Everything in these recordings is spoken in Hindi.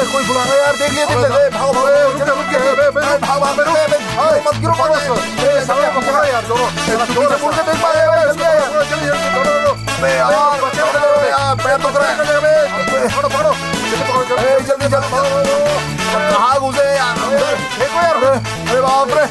कोई बुला रहा है यार, देखिए भागो भागो, भागो मत गिरो, समय पकड़ो यार दोनों, मुड़ के देख पाए पैर तो करा, पकड़ो जल्दी कहाँ घुसे यार, देखो यार, अरे बाप रे,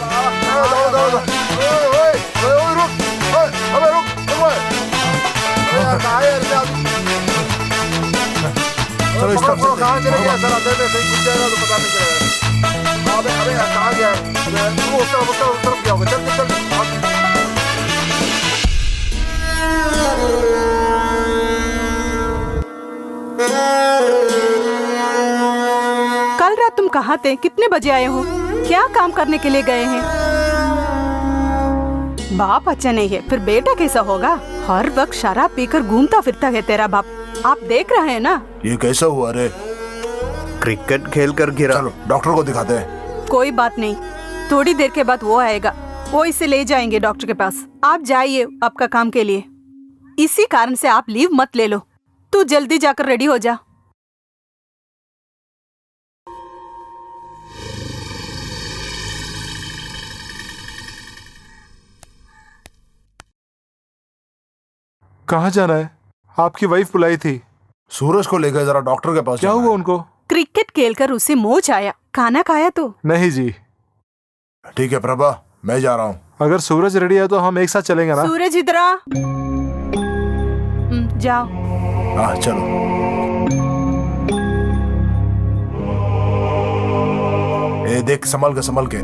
चलो इस तरफ से कहाँ चले गया सर, अंदर में कहीं घुस जाएगा तो पता नहीं चलेगा। अबे अबे कहाँ गया, तू उस तरफ गया होगा, चल चल कल रात तुम कहाँ थे, कितने बजे आए हो, क्या काम करने के लिए गए हैं? बाप अच्छा नहीं है, फिर बेटा कैसा होगा? हर वक्त शराब पीकर घूमता फिरता है तेरा बाप, आप देख रहे हैं ना। ये कैसा हुआ रे? क्रिकेट खेल कर गिरा। चलो डॉक्टर को दिखाते हैं। कोई बात नहीं, थोड़ी देर के बाद वो आएगा, वो इसे ले जाएंगे डॉक्टर के पास। आप जाइए आपका काम के लिए, इसी कारण से आप लीव मत ले लो। तू जल्दी जाकर रेडी हो जा। कहाँ जाना है? आपकी वाइफ बुलाई थी। सूरज को लेकर जरा डॉक्टर के पास। क्या हुआ उनको? क्रिकेट खेलकर उसे मोच आया। खाना खाया तो? नहीं जी। ठीक है प्रभा, मैं जा रहा हूँ। अगर सूरज रेडी है तो हम एक साथ चलेंगे ना? सूरज इधर आ। जाओ। हाँ चलो। ए देख, संभल के।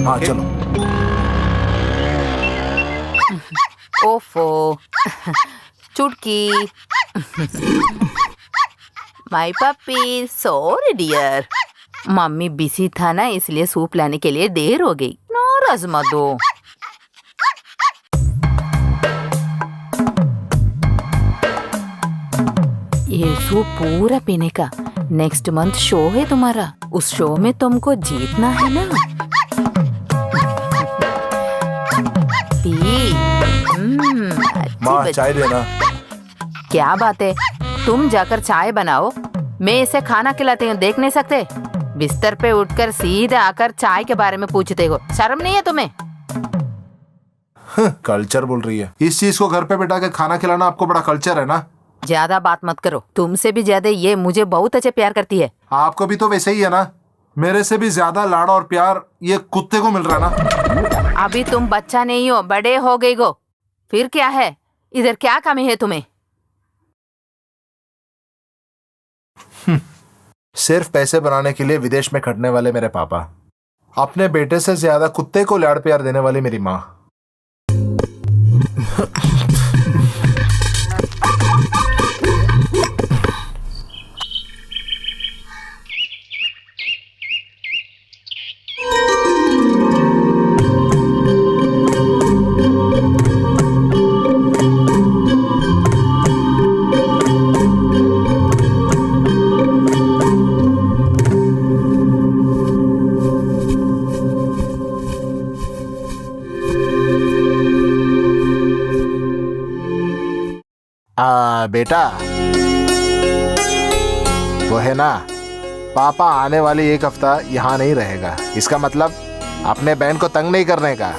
हाँ चलो। ओफो Chutki my puppy, sorry dear, mummy busy था ना, इसलिए सूप लाने के लिए देर हो गई। नाराज मत दो। ये सूप पूरा पीने का। नेक्स्ट मंथ शो है तुम्हारा, उस शो में तुमको जीतना है ना। माँ चाय देना। क्या बात है, तुम जाकर चाय बनाओ, मैं इसे खाना खिलाती हूँ। देख नहीं सकते? बिस्तर पे उठकर सीधे आकर चाय के बारे में पूछते हो, शर्म नहीं है तुम्हें? कल्चर बोल रही है। इस चीज को घर पे बैठा के खाना खिलाना आपको बड़ा कल्चर है ना। ज्यादा बात मत करो, तुमसे भी ज्यादा ये मुझे बहुत अच्छे प्यार करती है। आपको भी तो वैसे ही है ना। मेरे से भी ज्यादा लाड़ और प्यार ये कुत्ते को मिल रहा है ना। अभी तुम बच्चा नहीं हो, बड़े हो गई हो, फिर क्या है? इधर क्या कमी है तुम्हें? सिर्फ पैसे बनाने के लिए विदेश में खटने वाले मेरे पापा, अपने बेटे से ज्यादा कुत्ते को लाड़ प्यार देने वाली मेरी माँ। बेटा वो है ना, पापा आने वाली एक हफ्ता यहाँ नहीं रहेगा। इसका मतलब अपने बहन को तंग नहीं करने का।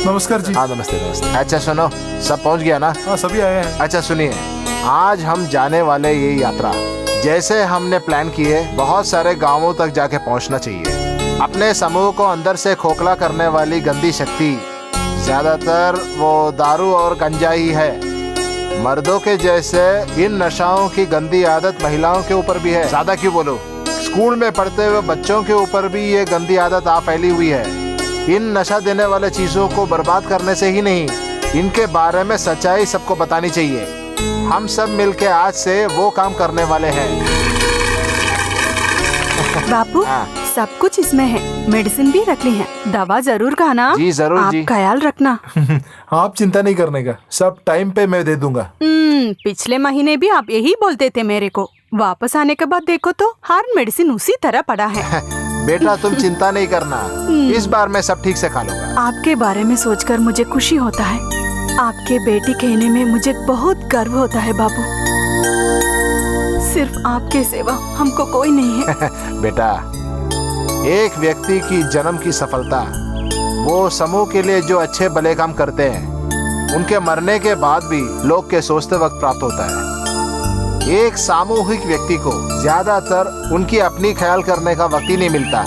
नमस्कार जी। हाँ नमस्ते नमस्ते। अच्छा सुनो, सब पहुँच गया ना? हाँ सभी आए हैं। अच्छा सुनिए, आज हम जाने वाले ये यात्रा जैसे हमने प्लान किए बहुत सारे गांवों तक जाके पहुंचना चाहिए। अपने समूह को अंदर से खोखला करने वाली गंदी शक्ति ज्यादातर वो दारू और गंजा ही है। मर्दों के जैसे इन नशाओं की गंदी आदत महिलाओं के ऊपर भी है। ज्यादा क्यों बोलो, स्कूल में पढ़ते हुए बच्चों के ऊपर भी ये गंदी आदत आ फैली हुई है। इन नशा देने वाले चीजों को बर्बाद करने से ही नहीं, इनके बारे में सच्चाई सबको बतानी चाहिए। हम सब मिलके आज से वो काम करने वाले हैं। बापू हाँ। सब कुछ इसमें है, मेडिसिन भी रख ली है। दवा जरूर खाना। जी जरूर आप जी। ख्याल रखना। आप चिंता नहीं करने का, सब टाइम पे मैं दे दूंगा। पिछले महीने भी आप यही बोलते थे मेरे को। वापस आने के बाद देखो तो हर मेडिसिन उसी तरह पड़ा है। बेटा तुम चिंता नहीं करना, इस बार मैं सब ठीक से खा लूंगा। आपके बारे में सोचकर मुझे खुशी होता है। आपके बेटी कहने में मुझे बहुत गर्व होता है बाबू। सिर्फ आपके सिवा हमको कोई नहीं है। बेटा, एक व्यक्ति की जन्म की सफलता वो समूह के लिए जो अच्छे भले काम करते हैं उनके मरने के बाद भी लोग के सोचते वक्त प्राप्त होता है। एक सामूहिक व्यक्ति को ज्यादातर उनकी अपनी ख्याल करने का वक्त ही नहीं मिलता।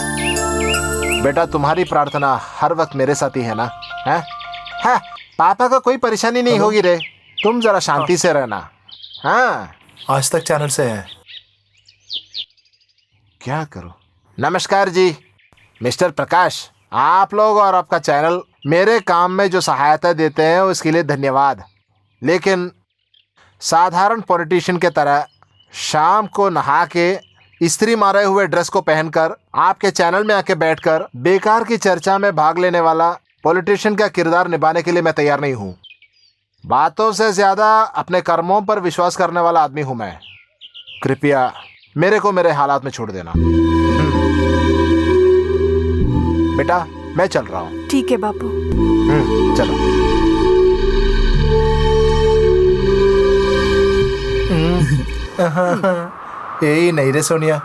बेटा तुम्हारी प्रार्थना हर वक्त मेरे साथ ही है ना? है? पापा को कोई परेशानी नहीं होगी रे, तुम जरा शांति से रहना। हाँ आज तक चैनल से है। क्या करो। नमस्कार जी, मिस्टर प्रकाश, आप लोग और आपका चैनल मेरे काम में जो सहायता देते हैं उसके लिए धन्यवाद। लेकिन साधारण पॉलिटिशियन के तरह शाम को नहा के इस्त्री मारे हुए ड्रेस को पहनकर आपके चैनल में आके बैठकर बेकार की चर्चा में भाग लेने वाला पॉलिटिशियन का किरदार निभाने के लिए मैं तैयार नहीं हूँ। बातों से ज्यादा अपने कर्मों पर विश्वास करने वाला आदमी हूँ मैं। कृपया मेरे को मेरे हालात में छोड़ देना। बेटा मैं चल रहा हूँ। ठीक है बापू। चलो। यही नहीं रे सोनिया,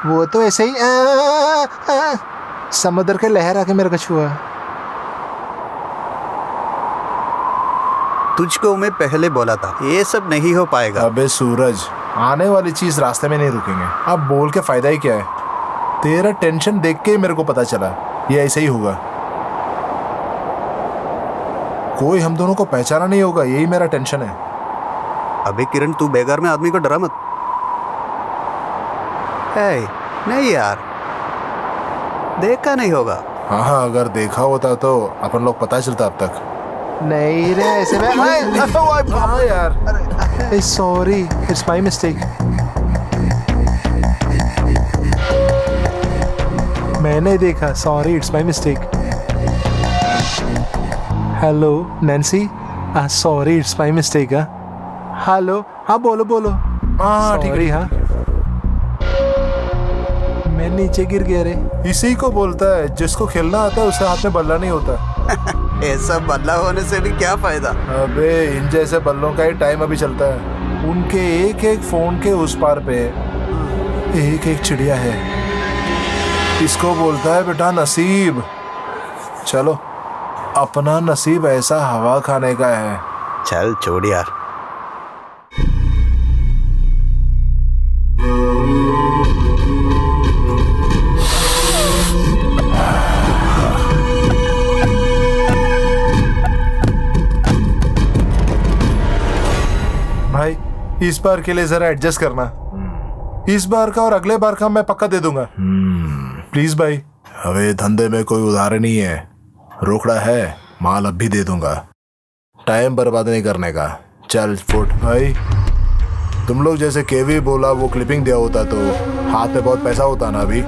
वो तो ऐसे ही समुद्र के लहर आके मेरे को छुआ। तुझको मैं पहले बोला था ये सब नहीं हो पाएगा। अबे सूरज, आने वाली चीज रास्ते में नहीं रुकेंगे। अब बोल के फायदा ही क्या है? तेरा टेंशन देख के ही मेरे को पता चला ये ऐसे ही होगा। कोई हम दोनों को पहचाना नहीं होगा, यही मेरा टेंशन है। अबे किरण, तू बेकार में आदमी को डरा मत। नहीं यार, देखा नहीं होगा। हाँ अगर देखा होता तो अपन लोग पता चलता अब तक। नहीं रे ऐसे में हाँ यार, सॉरी, इट्स माय मिस्टेक। मैंने देखा, sorry it's my mistake. Hello Nancy, sorry it's my mistake. Hello, हाँ बोलो बोलो। हाँ ठीक है। हाँ मैं नीचे गिर गया रे। इसी को बोलता है जिसको खेलना आता है उसे हाथ में बल्ला नहीं होता। ऐसा बल्ला होने से भी क्या फायदा? अबे इन जैसे बल्लों का ही टाइम अभी चलता है। उनके एक एक फोन के उस पार पे एक एक चिड़िया है। इसको बोलता है बेटा नसीब। चलो, अपना नसीब ऐसा हवा खाने का है। चल छोड़ यार। भाई इस बार के लिए जरा एडजस्ट करना। इस बार का और अगले बार का मैं पक्का दे दूंगा। प्लीज भाई। अबे धंधे में कोई उधार नहीं है, रोकड़ा है, माल अब भी दे दूंगा। टाइम बर्बाद नहीं करने का। चल फुट भाई। तुम लोग जैसे केवी बोला वो क्लिपिंग दिया होता तो हाथ में बहुत पैसा होता ना अभी।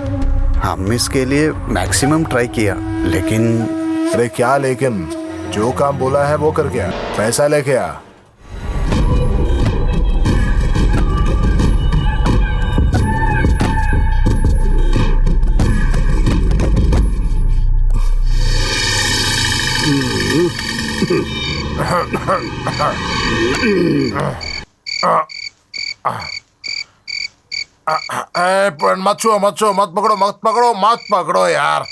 हम इसके लिए मैक्सिमम ट्राई किया, लेकिन अरे क्या लेकिन, जो काम बोला है वो करके आ, पैसा लेके आ। मत छुओ मत छुओ, मत पकड़ो मत पकड़ो मत पकड़ो यार।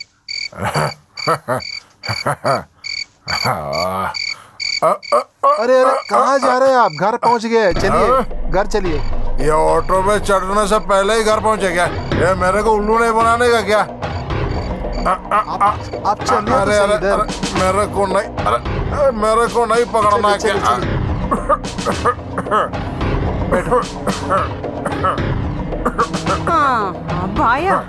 अरे अरे कहाँ जा रहे हैं आप? घर पहुंच गए, चलिए घर चलिए। ये ऑटो में चढ़ने से पहले ही घर पहुंचे क्या? ये मेरे को उल्लू नहीं बनाने का क्या? आप चलिए तो अरे सही अरे इधर। अरे मेरे को नहीं पकड़ना चलिए, क्या? हाँ अब आया।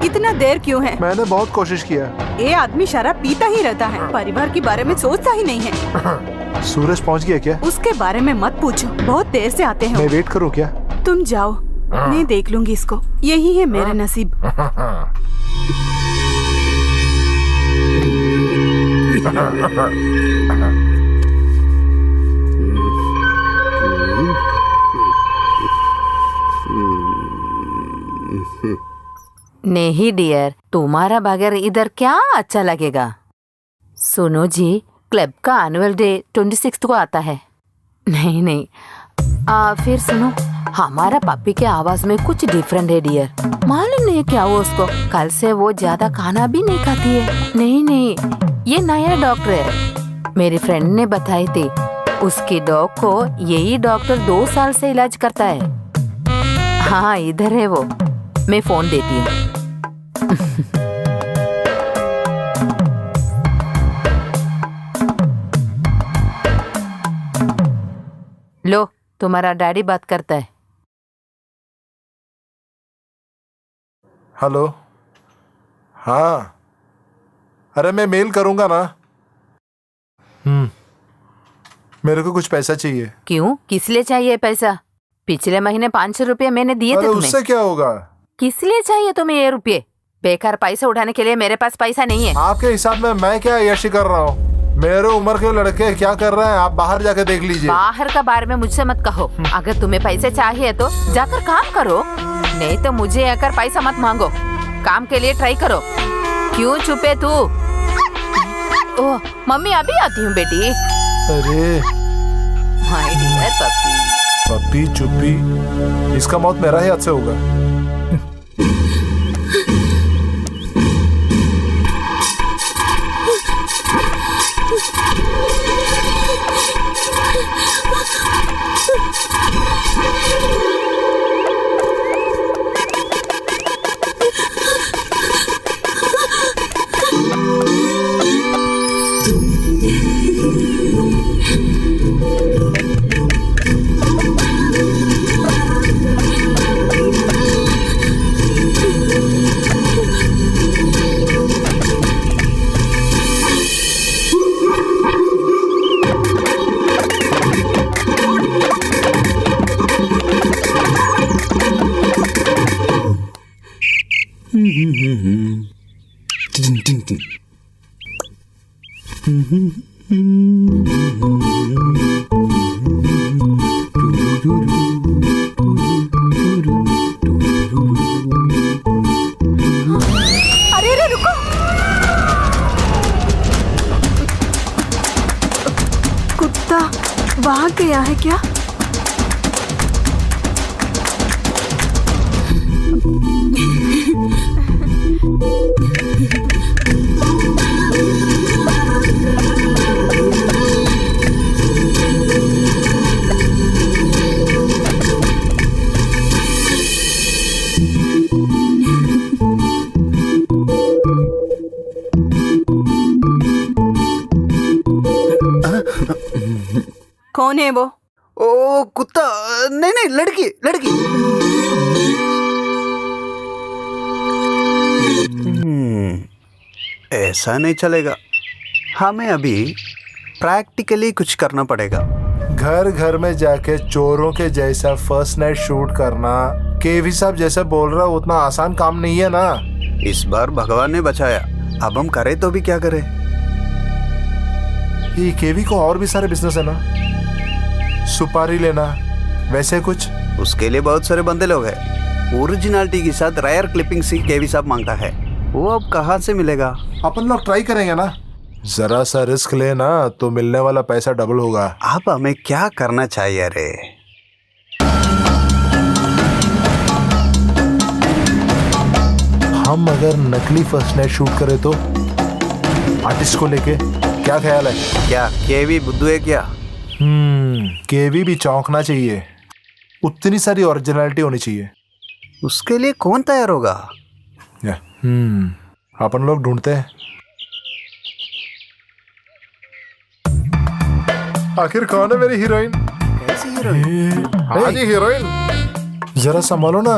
इतना देर क्यों है? मैंने बहुत कोशिश किया। ये आदमी शराब पीता ही रहता है, परिवार के बारे में सोचता ही नहीं है। सूरज पहुंच गया क्या? उसके बारे में मत पूछो, बहुत देर से आते हैं मैं वो। वेट करूं क्या? तुम जाओ, मैं देख लूंगी इसको। यही है मेरा नसीब। नहीं डियर, तुम्हारा बगैर इधर क्या अच्छा लगेगा। सुनो जी, क्लब का एनुअल डे 26 को आता है। नहीं नहीं, फिर सुनो, हमारा पप्पी के आवाज में कुछ डिफरेंट है डियर। मालूम नहीं क्या हुआ उसको, कल से वो ज्यादा खाना भी नहीं खाती है। नहीं नहीं, ये नया डॉक्टर है, मेरी फ्रेंड ने बताई थी। उसकी डॉग को यही डॉक्टर 2 साल से इलाज करता है। हाँ इधर है वो, मैं फोन देती हूँ। लो, तुम्हारा डैडी बात करता है। हेलो, हाँ, अरे मैं मेल करूंगा ना। मेरे को कुछ पैसा चाहिए। क्यों, किस लिए चाहिए पैसा? पिछले महीने 500 रुपये मैंने दिए थे अरे तुम्हें। उससे क्या होगा? किस लिए चाहिए तुम्हें ये रुपये? बेकार पैसा उठाने के लिए मेरे पास पैसा नहीं है। आपके हिसाब में मैं क्या यशी कर रहा हूँ? मेरे उम्र के लड़के क्या कर रहे हैं आप बाहर जाके देख लीजिए। बाहर का बारे में मुझसे मत कहो। अगर तुम्हें पैसे चाहिए तो जाकर काम करो, नहीं तो मुझे आकर पैसा मत मांगो। काम के लिए ट्राई करो। क्यों छुपे तू? ओह मम्मी, अभी आती हूँ बेटी। अरे माय डियर पप्पी। पप्पी चुप्पी, इसका मौत मेरा ही हाथ से होगा। अरे अरे रुको, कुत्ता भाग गया है क्या? कौन है वो? ओ कुत्ता, नहीं नहीं, लड़की लड़की। ऐसा नहीं चलेगा, हमें अभी प्रैक्टिकली कुछ करना पड़ेगा। घर घर में जाके चोरों के जैसा फर्स्ट नाइट शूट करना केवी साहब जैसे बोल रहा उतना आसान काम नहीं है ना। इस बार भगवान ने बचाया, अब हम करें तो भी क्या करें। ये केवी को और भी सारे बिजनेस है ना, सुपारी लेना वैसे कुछ। उसके लिए बहुत सारे बंदे लोग हैं। ओरिजिनलिटी के साथ रेयर क्लिपिंग से केवी साहब मांगता है, वो अब कहाँ से मिलेगा। अपन लोग ट्राई करेंगे ना। जरा सा रिस्क लेना तो मिलने वाला पैसा डबल होगा। अब हमें क्या करना चाहिए रे? हम अगर नकली फर्स्ट नाइट शूट करें तो आर्टिस्ट को लेके क्या ख्याल है? क्या केवी बुद्धू है क्या? केवी भी चौंकना चाहिए, उतनी सारी ओरिजिनलिटी होनी चाहिए। उसके लिए कौन तैयार होगा? अपन लोग ढूंढते हैं। आखिर कौन है मेरी हीरोइन? कैसी हीरोइन? हाँ जी हीरोइन, जरा संभालो ना।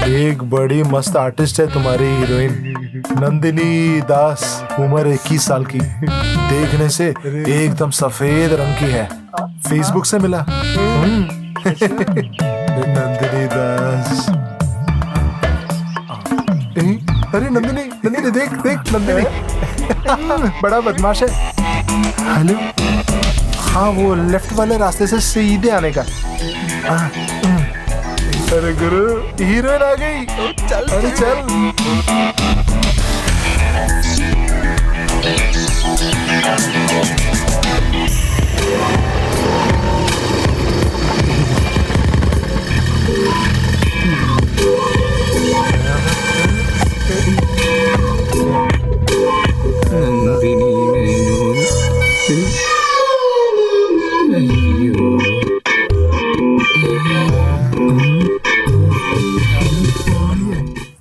एक बड़ी मस्त आर्टिस्ट है तुम्हारी हीरोइन, नंदिनी दास, उम्र 21 साल की, देखने से एकदम सफेद रंग की है। फेसबुक से मिला। नंदिनी दास। अरे नंदिनी, नंदिनी देख देख नंदिनी। बड़ा बदमाश है। हेलो, हाँ वो लेफ्ट वाले रास्ते से सीधे आने का। अरे गुरु, हीरोइन आ गई। चल अरे चल।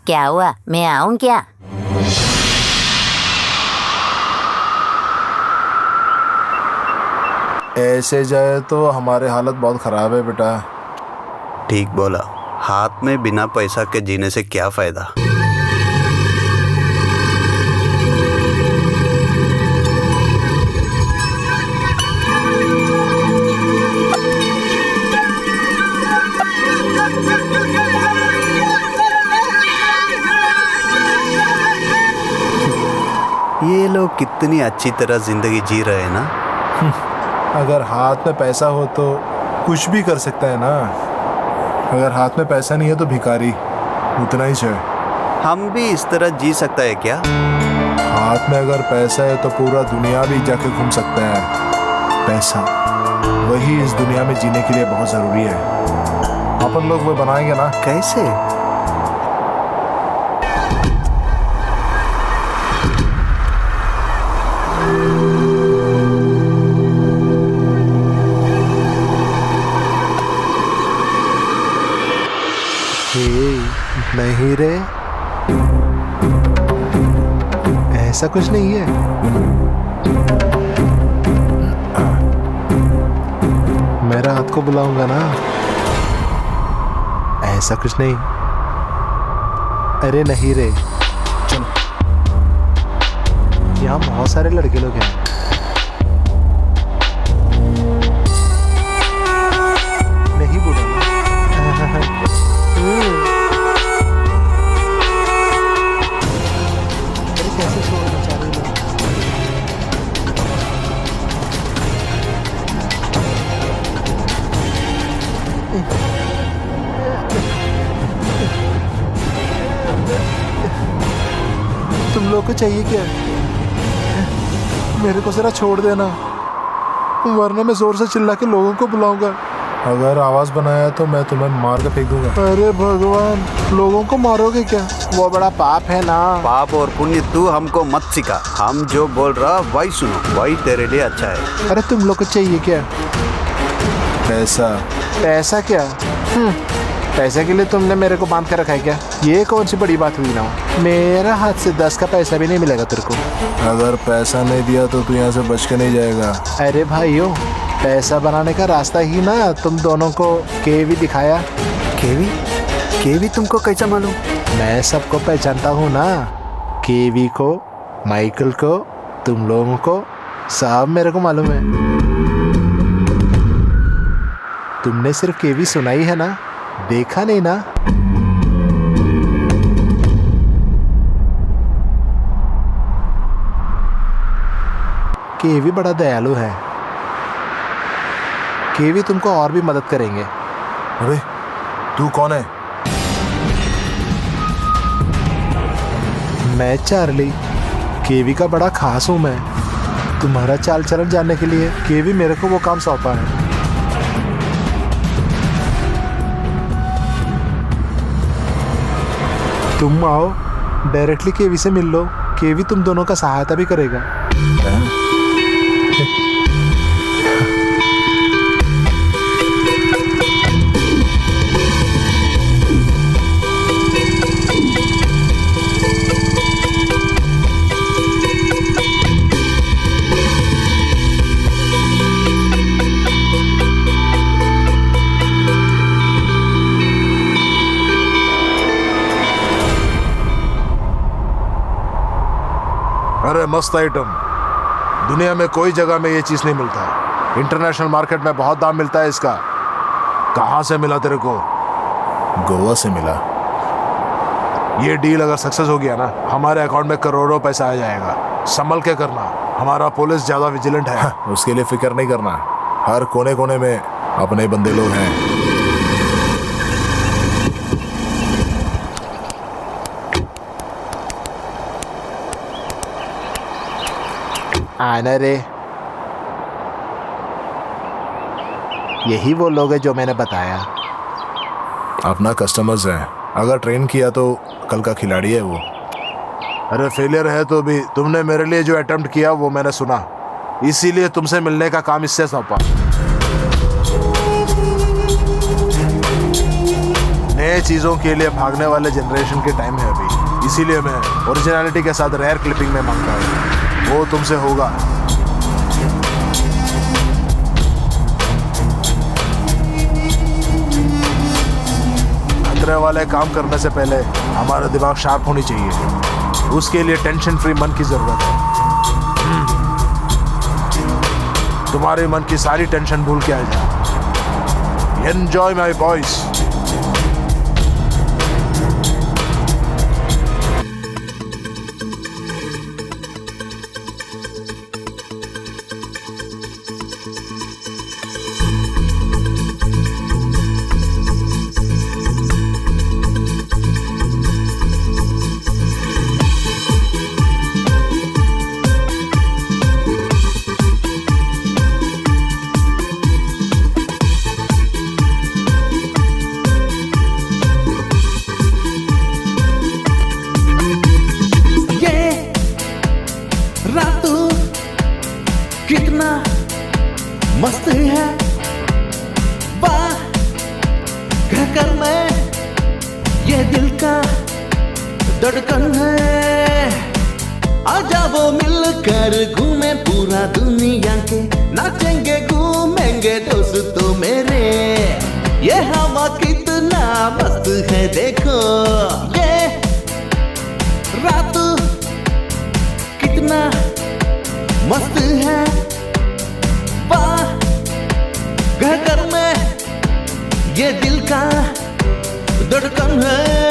क्या हुआ, मैं आऊं क्या? ऐसे जाए तो हमारे हालत बहुत खराब है बेटा। ठीक बोला, हाथ में बिना पैसा के जीने से क्या फायदा? ये लोग कितनी अच्छी तरह जिंदगी जी रहे हैं ना। अगर हाथ में पैसा हो तो कुछ भी कर सकता है ना। अगर हाथ में पैसा नहीं है तो भिखारी, उतना ही है। हम भी इस तरह जी सकता है क्या? हाथ में अगर पैसा है तो पूरा दुनिया भी जाके घूम सकता है। पैसा वही इस दुनिया में जीने के लिए बहुत जरूरी है। अपन लोग वो बनाएंगे ना। कैसे? नहीं रे, ऐसा कुछ नहीं है। मेरा हाथ को बुलाऊंगा ना, ऐसा कुछ नहीं। अरे नहीं रे, चलो। यहाँ बहुत सारे लड़के लोग हैं। नहीं बुलाना। तुम लोग को चाहिए क्या? मेरे को जरा छोड़ देना, वरना मैं जोर से चिल्ला के लोगों को बुलाऊंगा। अगर आवाज बनाया तो मैं तुम्हें मार के फेंक दूंगा। अरे भगवान, लोगों को मारोगे क्या? वो बड़ा पाप है ना। पाप और पुण्य तू हमको मत सिखा। हम जो बोल रहा वही सुनो, वही तेरे लिए अच्छा है। अरे तुम लोग को चाहिए क्या? पैसा। पैसा क्या? पैसे के लिए तुमने मेरे को बांध कर रखा है क्या? ये कौन सी बड़ी बात हुई ना? मेरा हाथ से 10 का पैसा भी नहीं मिलेगा तेरे को। अगर पैसा नहीं दिया तो तू यहाँ से बच के नहीं जाएगा। अरे भाइयों, पैसा बनाने का रास्ता ही ना तुम दोनों को केवी दिखाया। केवी? केवी तुमको कैसा मालूम? मैं सबको पहचानता हूँ ना, केवी को, माइकल को, तुम लोगों को, सब मेरे को मालूम है। तुमने सिर्फ केवी सुनाई है ना, देखा नहीं ना। केवी बड़ा दयालु है। केवी तुमको और भी मदद करेंगे। अरे तू कौन है? मैं चार्ली, केवी का बड़ा खास हूं मैं। तुम्हारा चाल चलन जानने के लिए केवी मेरे को वो काम सौंपा है। तुम आओ, डायरेक्टली केवी से मिल लो। केवी तुम दोनों का सहायता भी करेगा। अरे मस्त आइटम, दुनिया में कोई जगह में ये चीज नहीं मिलता। इंटरनेशनल मार्केट में बहुत दाम मिलता है इसका। कहाँ से मिला तेरे को? गोवा से मिला। ये डील अगर सक्सेस हो गया ना, हमारे अकाउंट में करोड़ों पैसा आ जाएगा। संभल के करना, हमारा पुलिस ज्यादा विजिलेंट है। उसके लिए फिक्र नहीं करना, हर कोने कोने में अपने बंदे लोग हैं। आना रे, यही वो लोग हैं जो मैंने बताया। अपना कस्टमर्स हैं, अगर ट्रेन किया तो कल का खिलाड़ी है वो। अरे फेलियर है तो भी तुमने मेरे लिए जो अटेम्प्ट किया वो मैंने सुना, इसीलिए तुमसे मिलने का काम इससे सौंपा। नए चीजों के लिए भागने वाले जनरेशन के टाइम है अभी, इसीलिए मैं ओरिजिनलिटी के साथ रेयर क्लिपिंग में मांगता हूँ। वो तुमसे होगा। खतरे वाले काम करने से पहले हमारा दिमाग शार्प होनी चाहिए। उसके लिए टेंशन फ्री मन की जरूरत है। तुम्हारे मन की सारी टेंशन भूल के आ जाए। Enjoy my boys. कितना मस्त है, वाह कहकर मैं ये दिल का धड़कन है। आजा वो मिलकर घूमे पूरा दुनिया के, नाचेंगे घूमेंगे दोस्तों मेरे। ये हवा कितना मस्त है देखो, ये रात कितना मस्त है, वाह कहकर मैं ये दिल का धड़कन है।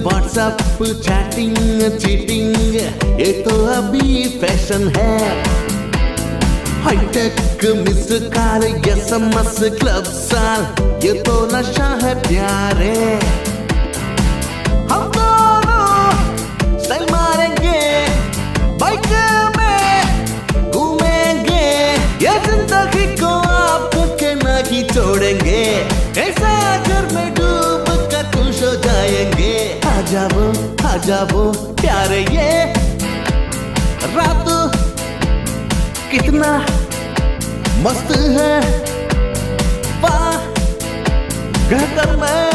व्हाट्सएप चैटिंग चीटिंग ये तो अभी फैशन है। High tech miss call SMS club साल ये तो नशा है प्यारे। हम दोनों स्टाइल मारेंगे, बाइक में घूमेंगे, ये जिंदगी को आपके नहीं छोड़ेंगे। ऐसा घर में डूब कर खुश हो जाएंगे। आ जाओ प्यारे ये रात कितना मस्त है, वाह कहकर मैं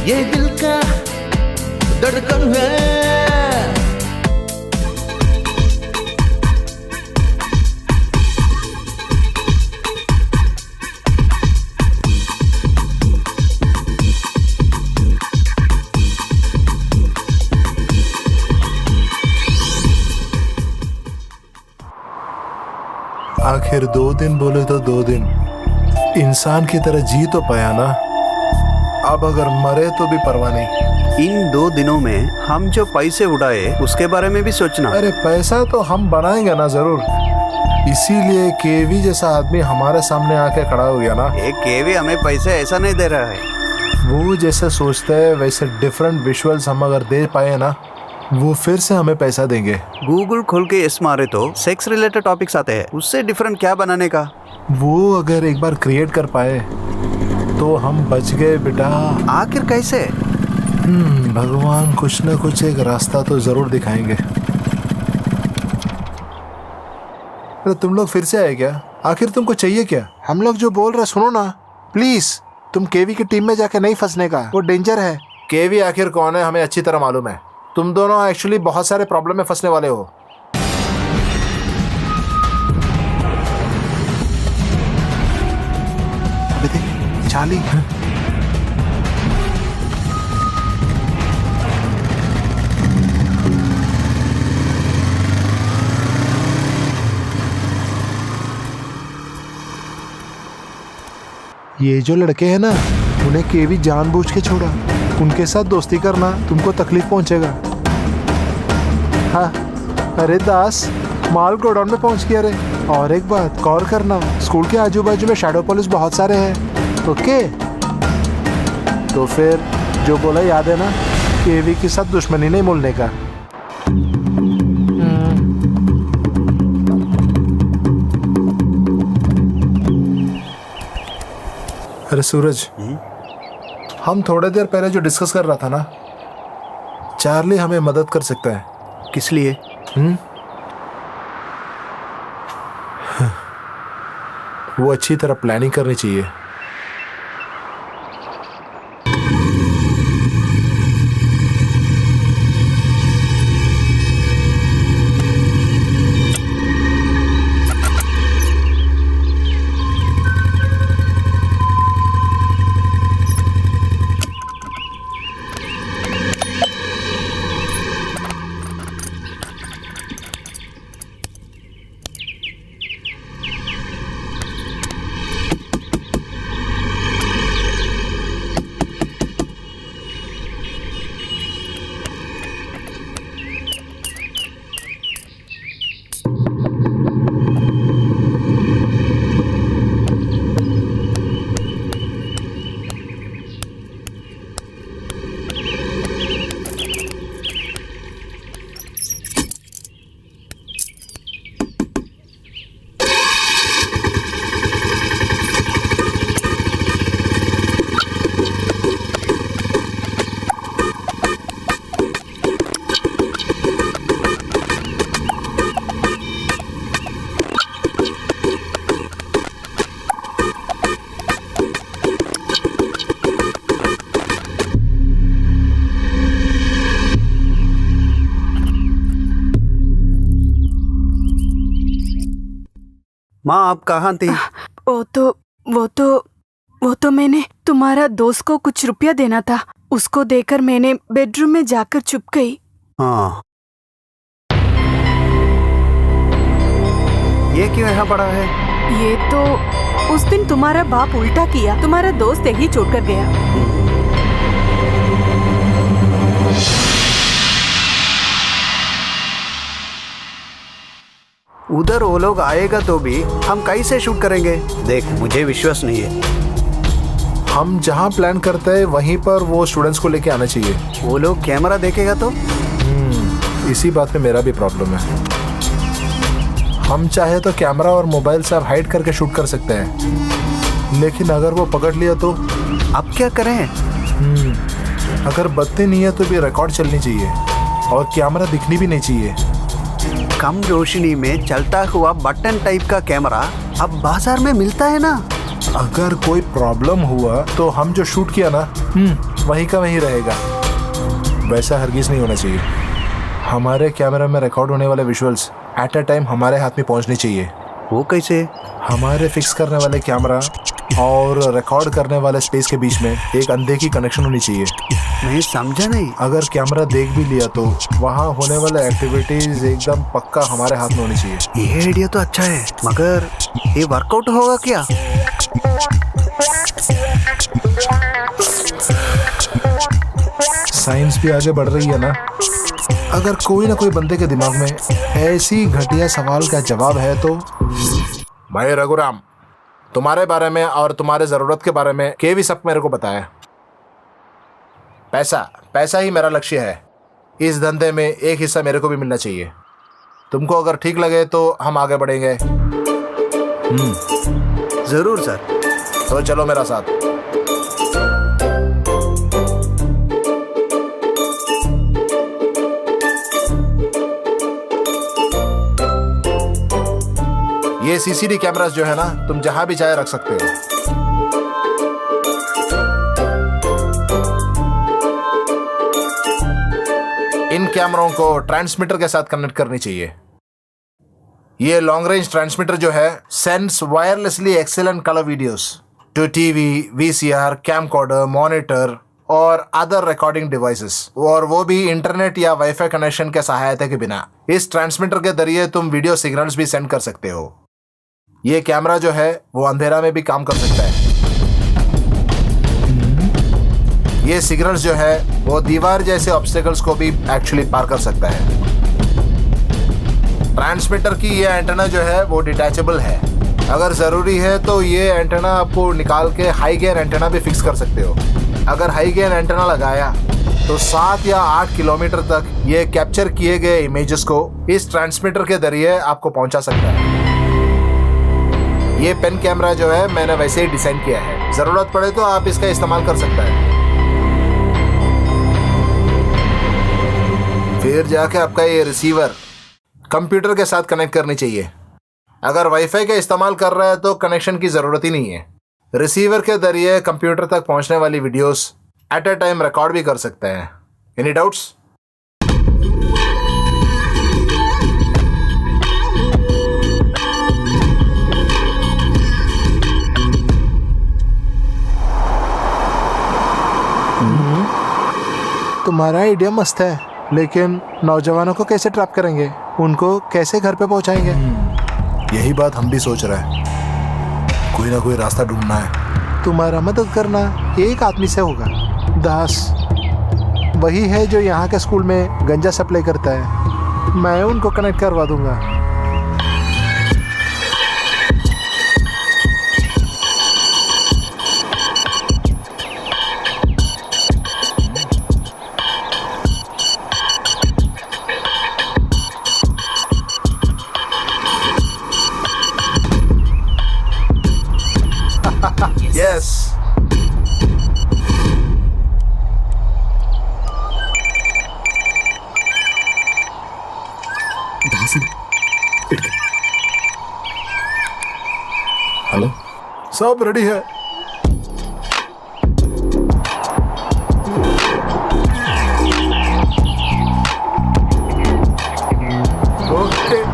ये दिल का धड़कन है। आखिर 2 दिन बोले तो 2 दिन, इंसान की तरह जी तो पाया ना। अब अगर मरे तो भी परवाह नहीं। इन 2 दिनों में हम जो पैसे उड़ाए उसके बारे में भी सोचना। अरे पैसा तो हम बनाएंगे ना जरूर, इसीलिए केवी जैसा आदमी हमारे सामने आके खड़ा हो गया ना। एक केवी हमें पैसे ऐसा नहीं दे रहा है। वो जैसे सोचते हैं वैसे डिफरेंट विजुअल्स हम अगर दे पाए ना, वो फिर से हमें पैसा देंगे। गूगल खोल के इस मारे तो सेक्स रिलेटेड टॉपिक्स आते हैं, उससे डिफरेंट क्या बनाने का। वो अगर एक बार क्रिएट कर पाए तो हम बच गए बेटा। आखिर कैसे? भगवान कुछ ना कुछ एक रास्ता तो जरूर दिखाएंगे। अरे तुम लोग फिर से आए क्या? आखिर तुमको चाहिए क्या? हम लोग जो बोल रहे सुनो ना प्लीज। तुम केवी की टीम में जाके नहीं फंसने का, वो डेंजर है। केवी आखिर कौन है हमें अच्छी तरह मालूम है। तुम दोनों एक्चुअली बहुत सारे प्रॉब्लम में फंसने वाले हो। अबे देख चाली। ये जो लड़के हैं ना, उन्हें केवी जानबूझ के छोड़ा। उनके साथ दोस्ती करना तुमको तकलीफ पहुंचेगा। हाँ, अरे दास, माल गोडाउन में पहुंच गया रे। और एक बात गौर करना, स्कूल के आजू बाजू में शैडो पुलिस बहुत सारे हैं। ओके, तो फिर जो बोला याद है ना, केवी के साथ दुश्मनी नहीं मोलने का। अरे सूरज, हम थोड़ी देर पहले जो डिस्कस कर रहा था ना, चार्ली हमें मदद कर सकता है। किस लिए? वो अच्छी तरह प्लानिंग करनी चाहिए। माँ, आप कहाँ थी? वो तो मैंने तुम्हारा दोस्त को कुछ रुपया देना था, उसको देकर मैंने बेडरूम में जाकर चुप गई। हाँ, ये क्यों यहाँ पड़ा है? ये तो उस दिन तुम्हारा बाप उल्टा किया, तुम्हारा दोस्त यही छोड़कर गया। उधर वो लोग आएगा तो भी हम कैसे शूट करेंगे? देख, मुझे विश्वास नहीं है। हम जहाँ प्लान करते हैं वहीं पर वो स्टूडेंट्स को लेके आना चाहिए। वो लोग कैमरा देखेगा तो? इसी बात में मेरा भी प्रॉब्लम है। हम चाहे तो कैमरा और मोबाइल से हाइड करके शूट कर सकते हैं, लेकिन अगर वो पकड़ लिया तो? अब क्या करें? अगर बत्ती नहीं है तो भी रिकॉर्ड चलनी चाहिए और कैमरा दिखनी भी नहीं चाहिए। कम रोशनी में चलता हुआ बटन टाइप का कैमरा अब बाजार में मिलता है ना। अगर कोई प्रॉब्लम हुआ तो हम जो शूट किया ना वहीं का वहीं रहेगा। वैसा हरगिज नहीं होना चाहिए। हमारे कैमरा में रिकॉर्ड होने वाले विजुअल्स एट अ टाइम हमारे हाथ में पहुंचने चाहिए। वो कैसे? हमारे फिक्स करने वाले कैमरा और रिकॉर्ड करने वाले स्पेस के बीच में एक अंधे की कनेक्शन होनी चाहिए। मैं समझा नहीं। अगर कैमरा देख भी लिया तो वहाँ होने वाले एक्टिविटीज एकदम पक्का हमारे हाथ में होनी चाहिए। ये आइडिया तो अच्छा है, मगर ये वर्कआउट होगा क्या? साइंस भी आगे बढ़ रही है ना। अगर कोई ना कोई बंदे के दिमाग में ऐसी घटिया सवाल का जवाब है तो। भाई रघुराम, तुम्हारे बारे में और तुम्हारे ज़रूरत के बारे में के भी सब मेरे को बताया। पैसा पैसा ही मेरा लक्ष्य है। इस धंधे में एक हिस्सा मेरे को भी मिलना चाहिए। तुमको अगर ठीक लगे तो हम आगे बढ़ेंगे। जरूर सर। तो चलो मेरा साथ। ये सीसीडी कैमरास जो है ना, तुम जहां भी चाहे रख सकते हो। इन कैमरों को ट्रांसमीटर के साथ कनेक्ट करनी चाहिए। ये लॉन्ग रेंज ट्रांसमीटर जो है sends wirelessly excellent colour videos to TV, VCR, camcorder, monitor और अदर रिकॉर्डिंग डिवाइसेस, और वो भी इंटरनेट या वाईफाई कनेक्शन के सहायता के बिना। इस ट्रांसमीटर के जरिए तुम वीडियो सिग्नल्स भी सेंड कर सकते हो। ये कैमरा जो है वो अंधेरा में भी काम कर सकता है। ये सिग्नल्स जो है वो दीवार जैसे ऑब्स्टेकल्स को भी एक्चुअली पार कर सकता है। ट्रांसमीटर की ये एंटेना जो है वो डिटैचेबल है। अगर ज़रूरी है तो ये एंटेना आपको निकाल के हाई गेन एंटेना भी फिक्स कर सकते हो। अगर हाई गेन एंटेना लगाया तो 7 या 8 किलोमीटर तक ये कैप्चर किए गए इमेजेस को इस ट्रांसमीटर के जरिए आपको पहुंचा सकता है। ये पेन कैमरा जो है मैंने वैसे ही डिजाइन किया है। ज़रूरत पड़े तो आप इसका इस्तेमाल कर सकता है। फिर जाके आपका ये रिसीवर कंप्यूटर के साथ कनेक्ट करनी चाहिए। अगर वाईफाई का इस्तेमाल कर रहा है तो कनेक्शन की ज़रूरत ही नहीं है। रिसीवर के जरिए कंप्यूटर तक पहुंचने वाली videos at a time record भी कर सकते हैं। Any doubts? तुम्हारा आइडिया मस्त है, लेकिन नौजवानों को कैसे ट्रैप करेंगे? उनको कैसे घर पे पहुंचाएंगे? यही बात हम भी सोच रहे हैं। कोई ना कोई रास्ता ढूंढना है। तुम्हारा मदद करना एक आदमी से होगा। दास वही है जो यहाँ के स्कूल में गंजा सप्लाई करता है। मैं उनको कनेक्ट करवा दूंगा। Yes. हेलो, सब रेडी है। ओके।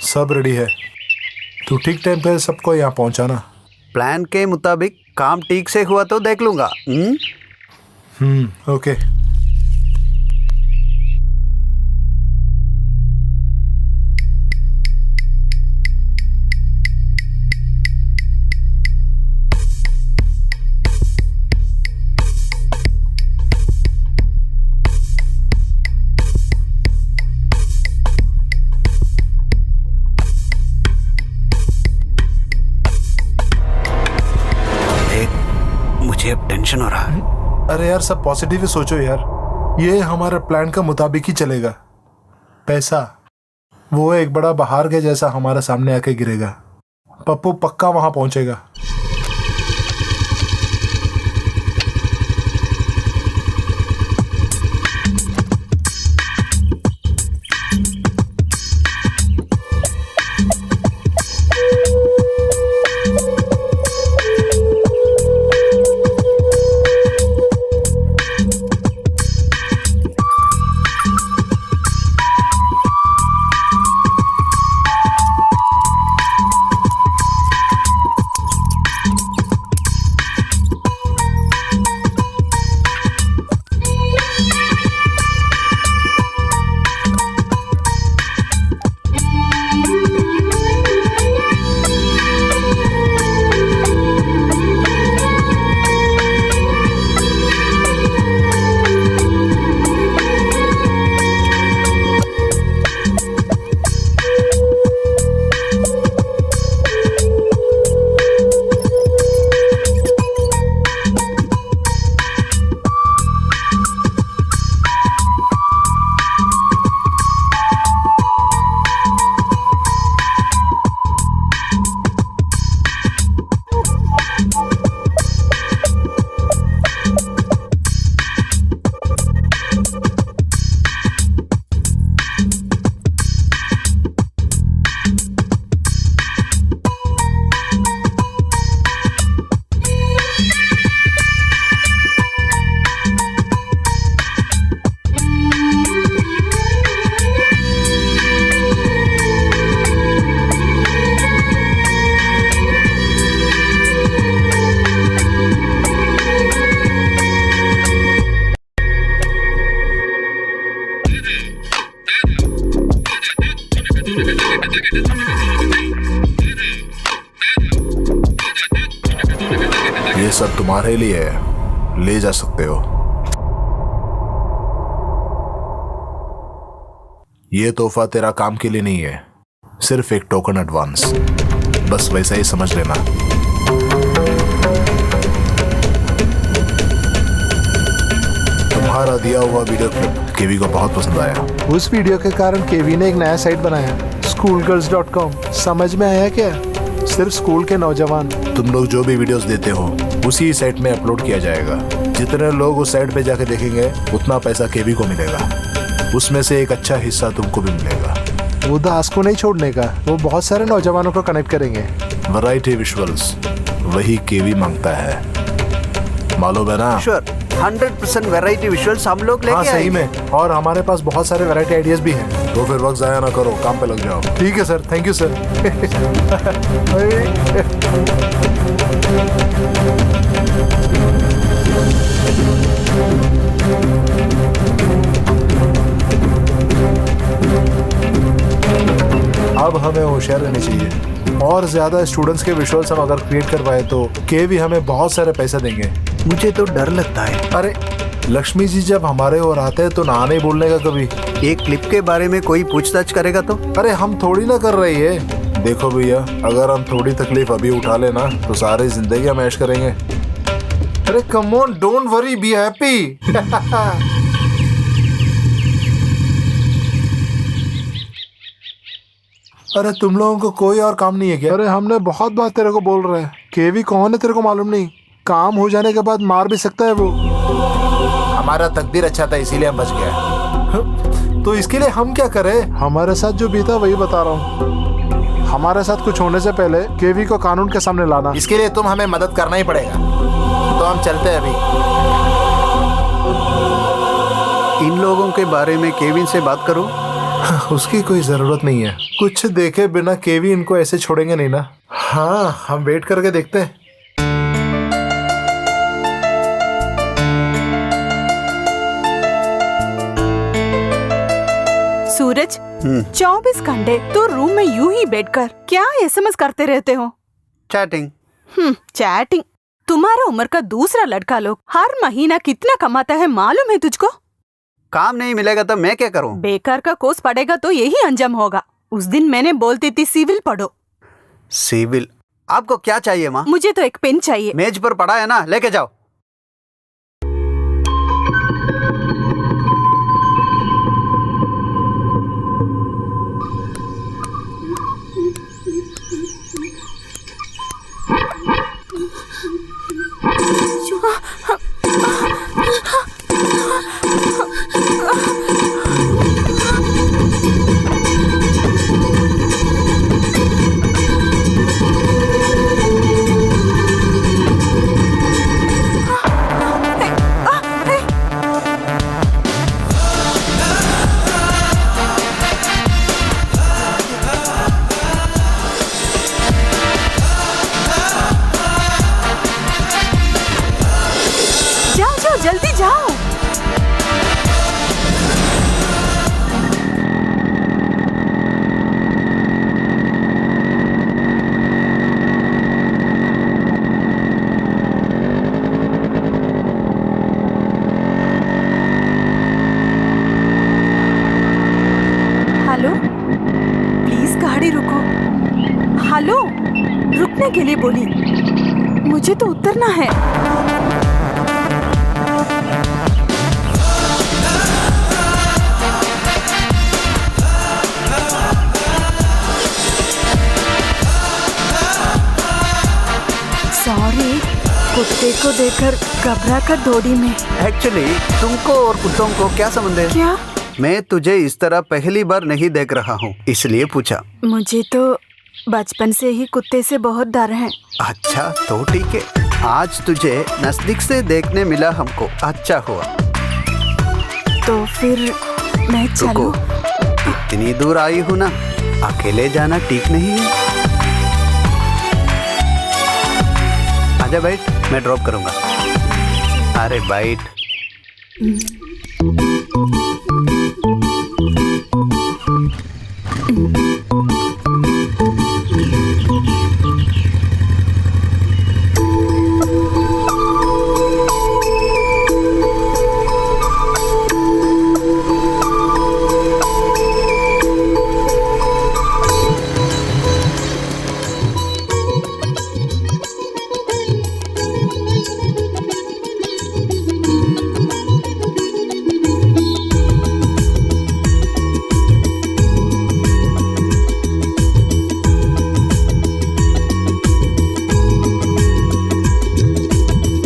सब रेडी है। तू ठीक टाइम पे सबको यहाँ पहुँचाना। प्लान के मुताबिक काम ठीक से हुआ तो देख लूंगा। ओके। टेंशन हो रहा है। अरे यार सब पॉजिटिव ही सोचो यार, ये हमारे प्लान का मुताबिक ही चलेगा। पैसा वो एक बड़ा बहार के जैसा हमारे सामने आके गिरेगा। पप्पू पक्का वहां पहुंचेगा। ये सब तुम्हारे लिए है, ले जा सकते हो। ये तोहफा तेरा काम के लिए नहीं है, सिर्फ एक टोकन एडवांस, बस वैसा ही समझ लेना। तुम्हारा दिया हुआ वीडियो क्लिप केवी को बहुत पसंद आया। उस वीडियो के कारण केवी ने एक नया साइट बनाया, schoolgirls.com। समझ में आया क्या? सिर्फ स्कूल के नौजवान। तुम लोग जो भी वीडियोस देते हो उसी साइट में अपलोड किया जाएगा। जितने लोग उस साइट पे जाके देखेंगे उतना पैसा केवी को मिलेगा, उसमें से एक अच्छा हिस्सा तुमको भी मिलेगा। वो दास को नहीं छोड़ने का, वो बहुत सारे नौजवानों को कनेक्ट करेंगे। वैरायटी विजुअल्स वही केवी मांगता है, मालूम है ना? श्योर, 100% वैरायटी विजुअल्स हम लोग लेके हाँ सही आएंगे। में, और हमारे पास बहुत सारे वैरायटी आइडियाज भी हैं। तो फिर वक्त जाया ना करो, काम पे लग जाओ। ठीक है सर, थैंक यू सर। अब हमें होशियार रहनी चाहिए, और ज्यादा स्टूडेंट्स के विजुअल्स हम अगर क्रिएट करवाए तो केवी हमें बहुत सारे पैसे देंगे। मुझे तो डर लगता है। अरे लक्ष्मी जी जब हमारे और आते हैं तो ना नहीं बोलने का कभी। एक क्लिप के बारे में कोई पूछताछ करेगा तो? अरे हम थोड़ी ना कर रही है। देखो भैया, अगर हम थोड़ी तकलीफ अभी उठा लेना तो सारी जिंदगी हम ऐश करेंगे। अरे come on, don't worry, be happy. अरे तुम लोगों को कोई और काम नहीं है क्या? अरे हमने बहुत बार तेरे को बोल रहे हैं, केवी कौन है तेरे को मालूम नहीं? काम हो जाने के बाद मार भी सकता है वो। हमारा तकदीर अच्छा था इसीलिए हम बच गए। तो इसके लिए हम क्या करें? हमारे साथ जो बीता वही बता रहा हूँ। हमारे साथ कुछ होने से पहले केवी को कानून के सामने लाना। इसके लिए तुम हमें मदद करना ही पड़ेगा। तो हम चलते हैं अभी। इन लोगों के बारे में केविन से बात करो। उसकी कोई जरूरत नहीं है, कुछ देखे बिना केवी इनको ऐसे छोड़ेंगे नहीं ना। हाँ, हम वेट करके देखते हैं। सूरज, 24 घंटे तो रूम में यूं ही बैठकर क्या एसएमएस करते रहते हो? चैटिंग। चैटिंग? तुम्हारा उम्र का दूसरा लड़का लोग हर महीना कितना कमाता है मालूम है तुझको? काम नहीं मिलेगा तो मैं क्या करूं? बेकार का कोर्स पढ़ेगा तो यही अंजाम होगा। उस दिन मैंने बोलती थी सिविल पढ़ो। सिविल? आपको क्या चाहिए माँ? मुझे तो एक पेन चाहिए। मेज पर पड़ा है ना, लेके जाओ। चलो, रुकने के लिए बोली। मुझे तो उतरना है। सॉरी, कुत्ते को देखकर घबरा कर दौड़ी मैं। एक्चुअली तुमको और कुत्तों को क्या संबंध है? क्या? मैं तुझे इस तरह पहली बार नहीं देख रहा हूँ, इसलिए पूछा। मुझे तो बचपन से ही कुत्ते से बहुत डर है। अच्छा तो ठीक है, आज तुझे नजदीक से देखने मिला हमको, अच्छा हुआ। तो फिर मैं रुको, चलूं? इतनी दूर आई हूँ ना, अकेले जाना ठीक नहीं है। आजा बैठ, मैं ड्रॉप करूंगा। अरे बैठ।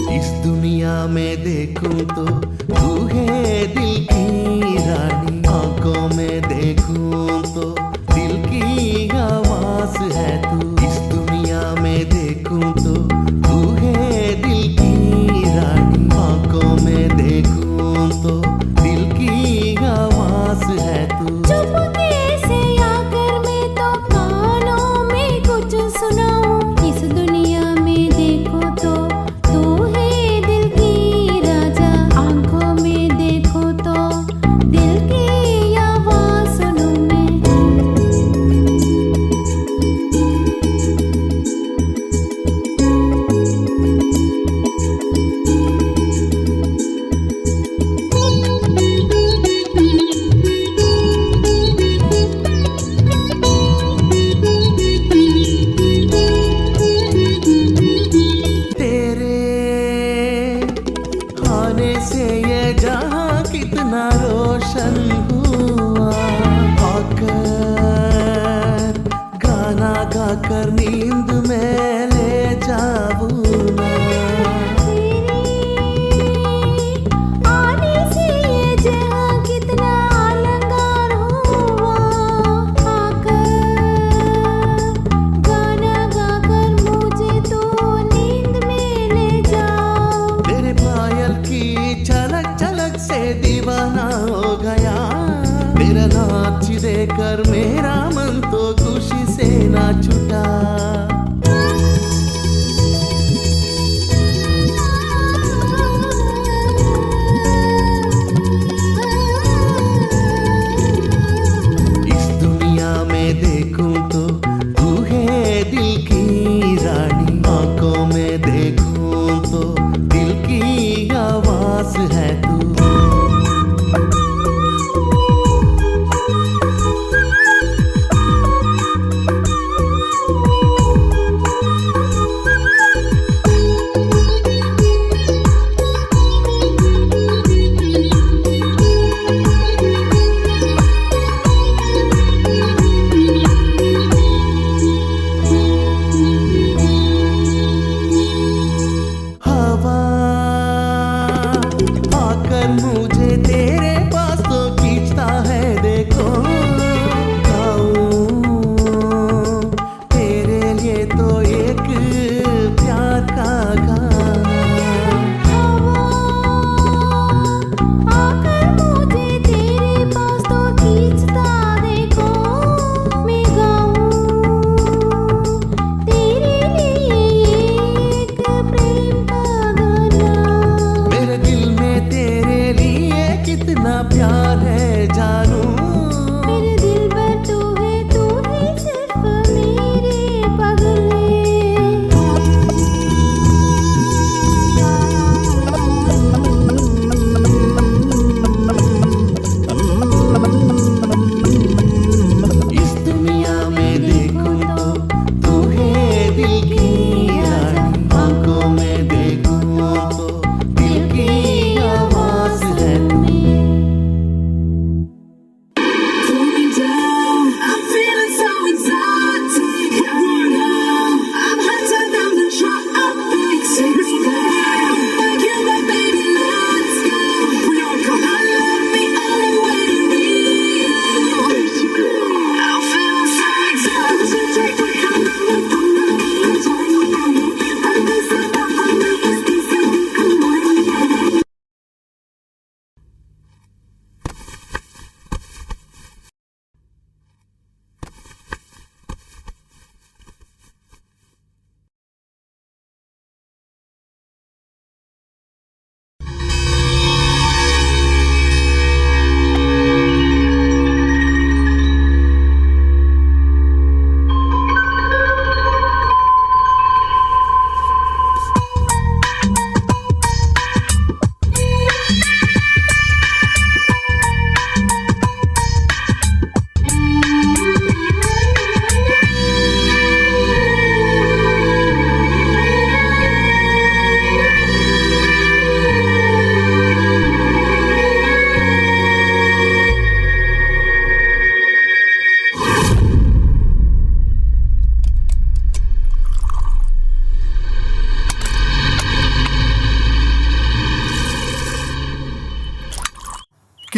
इस दुनिया में देखूं तो तू है दिल की रानी, आंखों में देखूं तो दिल की आवाज है तू। इस दुनिया में देखूं तो तू है दिल की रानी, आंखों में देखूं तो दिल की आवाज है तू। चुपके से आकर मैं तो कानों में कुछ सुनाऊं। इस दुनिया में देखो तो तू है दिल की राजा, आंखों में देखो तो दिल की आवाज सुनूं मैं। तेरे आने से ये जहां कितना रोशन हुआ, आकर गाना गाकर नींद में ले जाऊं ना। आने से ये जहां कितना अलंकार हुआ, आकर गाना गाकर मुझे तो नींद में ले जाओ। तेरे पायल की झलक झलक से दीवाना हो गया, तेरा नाच देखकर मेरा मन तो खुशी से नाच उठा।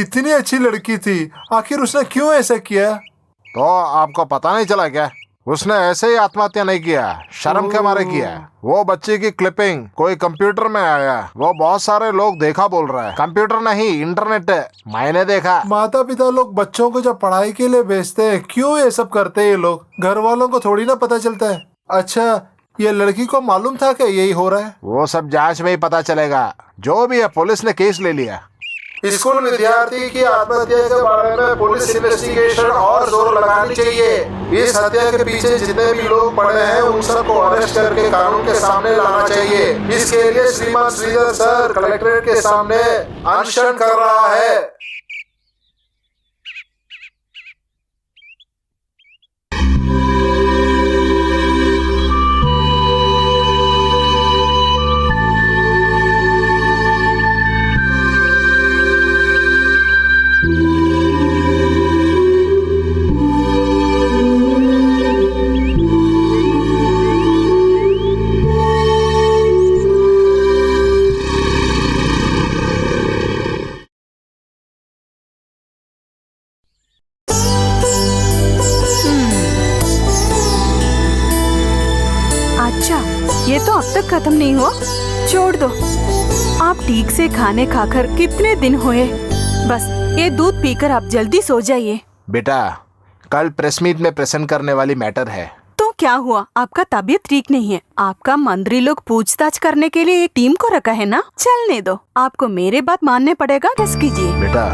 इतनी अच्छी लड़की थी, आखिर उसने क्यों ऐसा किया? तो आपको पता नहीं चला क्या? उसने ऐसे ही आत्महत्या नहीं किया, शर्म के मारे किया। वो बच्चे की क्लिपिंग कोई कंप्यूटर में आया, वो बहुत सारे लोग देखा बोल रहा है। कंप्यूटर नहीं, इंटरनेट है, मैंने देखा। माता पिता लोग बच्चों को जब पढ़ाई के लिए भेजते हैं, क्यों ये सब करते हैं ये लोग? घर वालों को थोड़ी ना पता चलता है। अच्छा, ये लड़की को मालूम था कि यही हो रहा है? वो सब जांच में ही पता चलेगा। जो भी है, पुलिस ने केस ले लिया। स्कूल विद्यार्थी की आत्महत्या के बारे में पुलिस इन्वेस्टिगेशन और जोर लगानी चाहिए। इस हत्या के पीछे जितने भी लोग पड़े हैं उन सबको अरेस्ट करके कानून के सामने लाना चाहिए। इसके लिए श्रीमान श्रीधर सर कलेक्ट्रेट के सामने अनशन कर रहा है। अच्छा, ये तो अब तक खत्म नहीं हुआ। छोड़ दो, आप ठीक से खाने खाकर कितने दिन हुए। बस ये दूध पीकर आप जल्दी सो जाइए। बेटा, कल प्रेस मीट में प्रेजेंट करने वाली मैटर है। तो क्या हुआ? आपका तबीयत ठीक नहीं है। आपका मंत्री लोग पूछताछ करने के लिए एक टीम को रखा है ना, चलने दो। आपको मेरे बात मानने पड़ेगा, रेस्ट कीजिए। बेटा,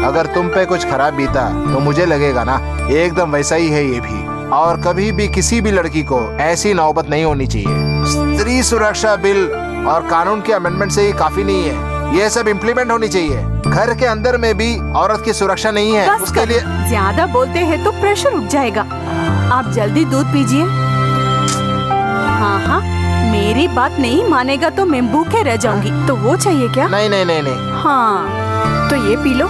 अगर तुम पे कुछ खराब बीता तो मुझे लगेगा ना, एकदम वैसा ही है ये भी। और कभी भी किसी भी लड़की को ऐसी नौबत नहीं होनी चाहिए। स्त्री सुरक्षा बिल और कानून के अमेंडमेंट से ही काफी नहीं है, ये सब इम्प्लीमेंट होनी चाहिए। घर के अंदर में भी औरत की सुरक्षा नहीं है, बस उसके लिए ज्यादा बोलते हैं तो प्रेशर उठ जाएगा। आप जल्दी दूध पीजिए। हाँ हाँ, मेरी बात नहीं मानेगा तो मैं भूखे रह जाऊंगी। तो वो चाहिए क्या? नहीं नहीं नहीं नहीं। हाँ, तो ये पी लो।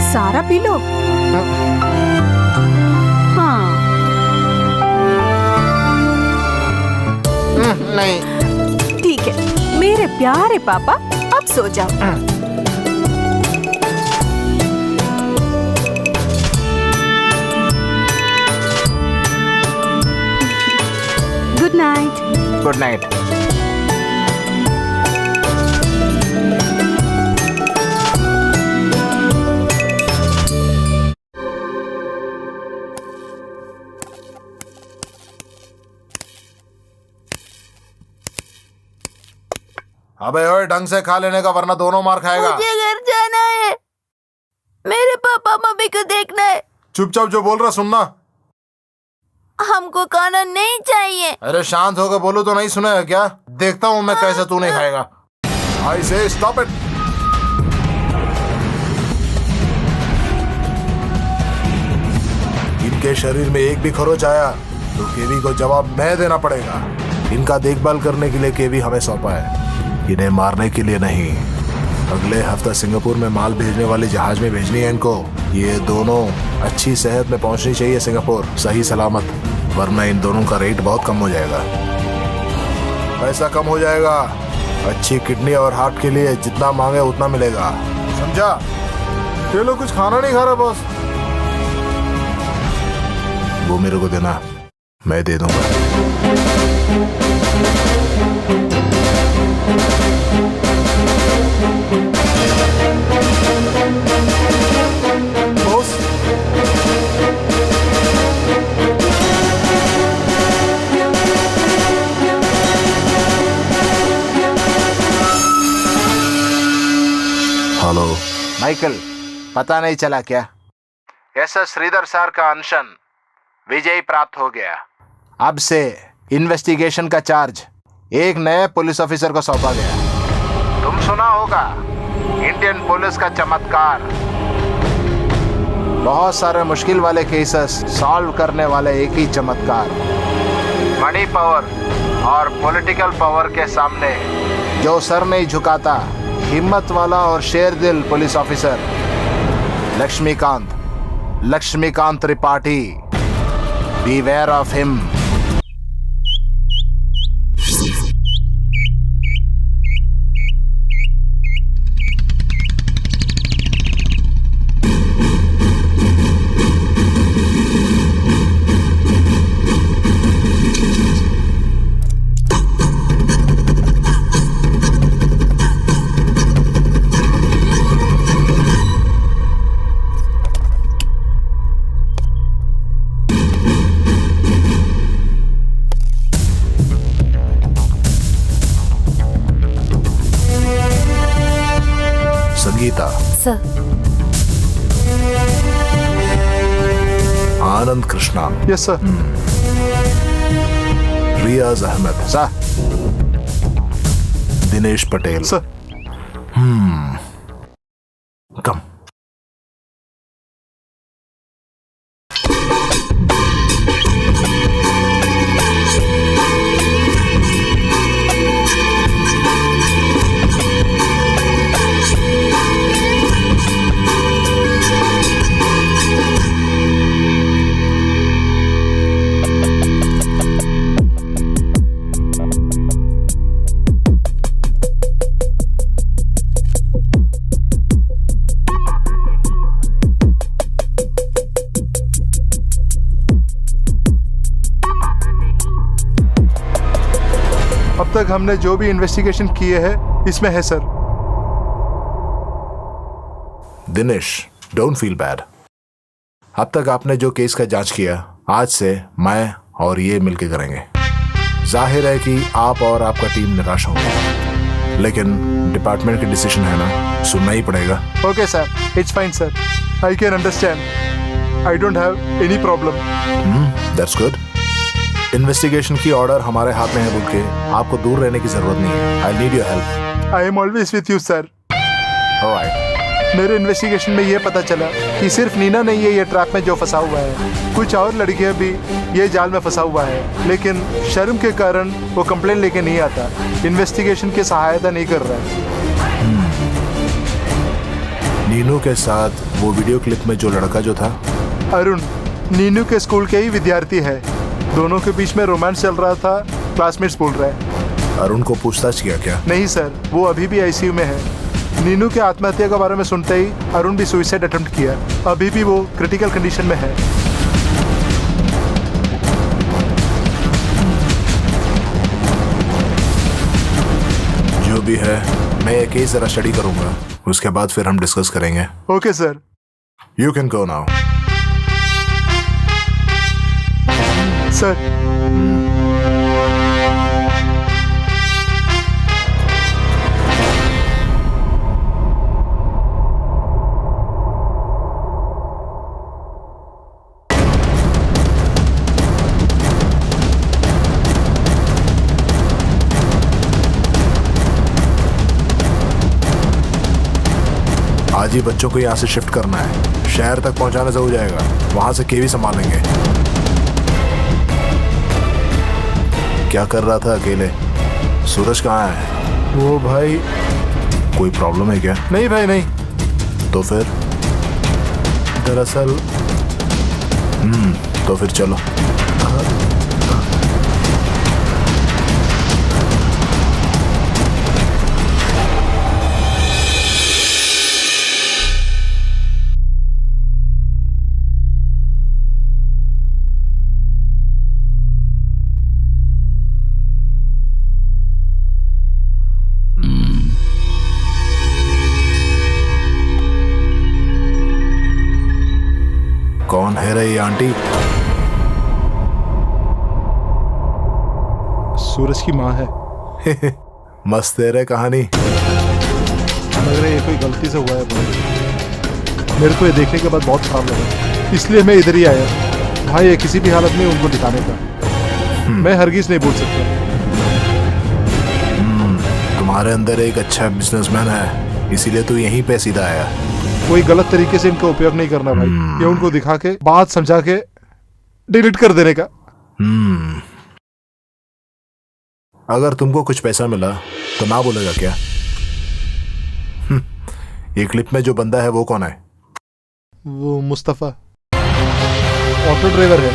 सारा पी लो। हाँ। नहीं। ठीक है मेरे प्यारे पापा, अब सो जाओ। Good night. Good night. अबे ओए, ढंग से खा लेने का, वरना दोनों मार खाएगा। मुझे घर जाना है, मेरे पापा मम्मी को देखना है। चुपचाप जो बोल रहा सुनना। हमको खाना नहीं चाहिए। अरे शांत होकर बोलो तो नहीं सुनेगा क्या? देखता हूँ मैं कैसे तू नहीं खाएगा। आई से स्टॉप इट। इनके शरीर में एक भी खरोच आया तो केवी को जवाब मैं देना पड़ेगा। इनका देखभाल करने के लिए केवी हमें सौंपा है, इन्हें मारने के लिए नहीं। अगले हफ्ते सिंगापुर में माल भेजने वाले जहाज में भेजनी है इनको। ये दोनों अच्छी सेहत में पहुंचनी चाहिए सिंगापुर, सही सलामत, वरना इन दोनों का रेट बहुत कम हो जाएगा। पैसा कम हो जाएगा। अच्छी किडनी और हार्ट के लिए जितना मांगे उतना मिलेगा, समझा? ये लोग कुछ खाना नहीं खा रहा बॉस। वो मेरे को देना, मैं दे दूंगा। बॉस, हेलो माइकल, पता नहीं चला क्या? ऐसा श्रीधर सर का अनशन विजयी प्राप्त हो गया। अब से इन्वेस्टिगेशन का चार्ज एक नए पुलिस ऑफिसर को सौंपा गया। तुम सुना होगा इंडियन पुलिस का चमत्कार। बहुत सारे मुश्किल वाले केसेस सॉल्व करने वाले एक ही चमत्कार। मनी पावर और पॉलिटिकल पावर के सामने जो सर नहीं झुकाता, हिम्मत वाला और शेर दिल police officer Laxmikant Tripathi. Beware of him. Sangeeta, sir. Anand Krishna, yes sir. Riyaz Ahmed, sir. Dinesh Patel, sir. Come. अब तक हमने जो भी इन्वेस्टिगेशन किए हैं इसमें है sir. Dinesh, don't feel bad. अब तक आपने जो केस का जांच किया, आज से मैं और ये मिलके करेंगे। जाहिर है कि आप और आपका टीम निराश होंगे, लेकिन डिपार्टमेंट का डिसीजन है ना, सुनना ही पड़ेगा। Okay sir, it's fine sir, I can understand, I don't have any problem. That's good. Investigation की ऑर्डर हमारे हाथ में है बोल के आपको दूर रहने की जरूरत नहीं है। I need your help. I am always with you sir. Alright. मेरे इन्वेस्टिगेशन में ये पता चला कि सिर्फ नीना नहीं है ये ट्रैप में जो फंसा हुआ है, कुछ और लड़कियां भी ये जाल में फंसा हुआ है, लेकिन शर्म के कारण वो कंप्लेन लेके नहीं आता, इन्वेस्टिगेशन की सहायता नहीं कर रहा है। नीनू के साथ वो वीडियो क्लिप में जो लड़का जो था, अरुण, नीनू के स्कूल के ही विद्यार्थी है। दोनों के बीच में रोमांस चल रहा था, क्लासमेट्स बोल रहे हैं। अरुण को पूछताछ किया क्या? नहीं सर, वो अभी भी आईसीयू में है। नीनू के आत्महत्या के बारे में सुनते ही अरुण भी सुसाइड अटेम्प्ट किया। अभी भी वो क्रिटिकल कंडीशन में है। जो भी है, मैं ये केस जरा स्टडी करूंगा, उसके बाद फिर हम डिस्कस करेंगे। Okay sir. You can go now. Sir, आज ही बच्चों को यहाँ से शिफ्ट करना है, शहर तक पहुंचाने से हो जाएगा, वहां से केवी संभालेंगे। क्या कर रहा था अकेले? सूरज कहाँ है? वो भाई, कोई प्रॉब्लम है क्या? नहीं भाई नहीं। तो फिर? दरअसल तो फिर चलो। कौन है रे ये आंटी? सूरज की माँ है। मस्त है रे कहानी। लग रहा है ये कोई गलती से हुआ है भाई। मेरे को ये देखने के बाद बहुत खराब लगा, इसलिए मैं इधर ही आया भाई, ये किसी भी हालत में उनको दिखाने का। मैं हरगिज नहीं बोल सकता। तुम्हारे अंदर एक अच्छा बिजनेसमैन है, इसीलिए तू यहीं पे सीधा आया। कोई गलत तरीके से इनका उपयोग नहीं करना भाई, ये उनको दिखा के बात समझा के डिलीट कर देने का। अगर तुमको कुछ पैसा मिला तो ना बोलेगा क्या? ये क्लिप में जो बंदा है वो कौन है? वो मुस्तफा, ऑटो ड्राइवर है।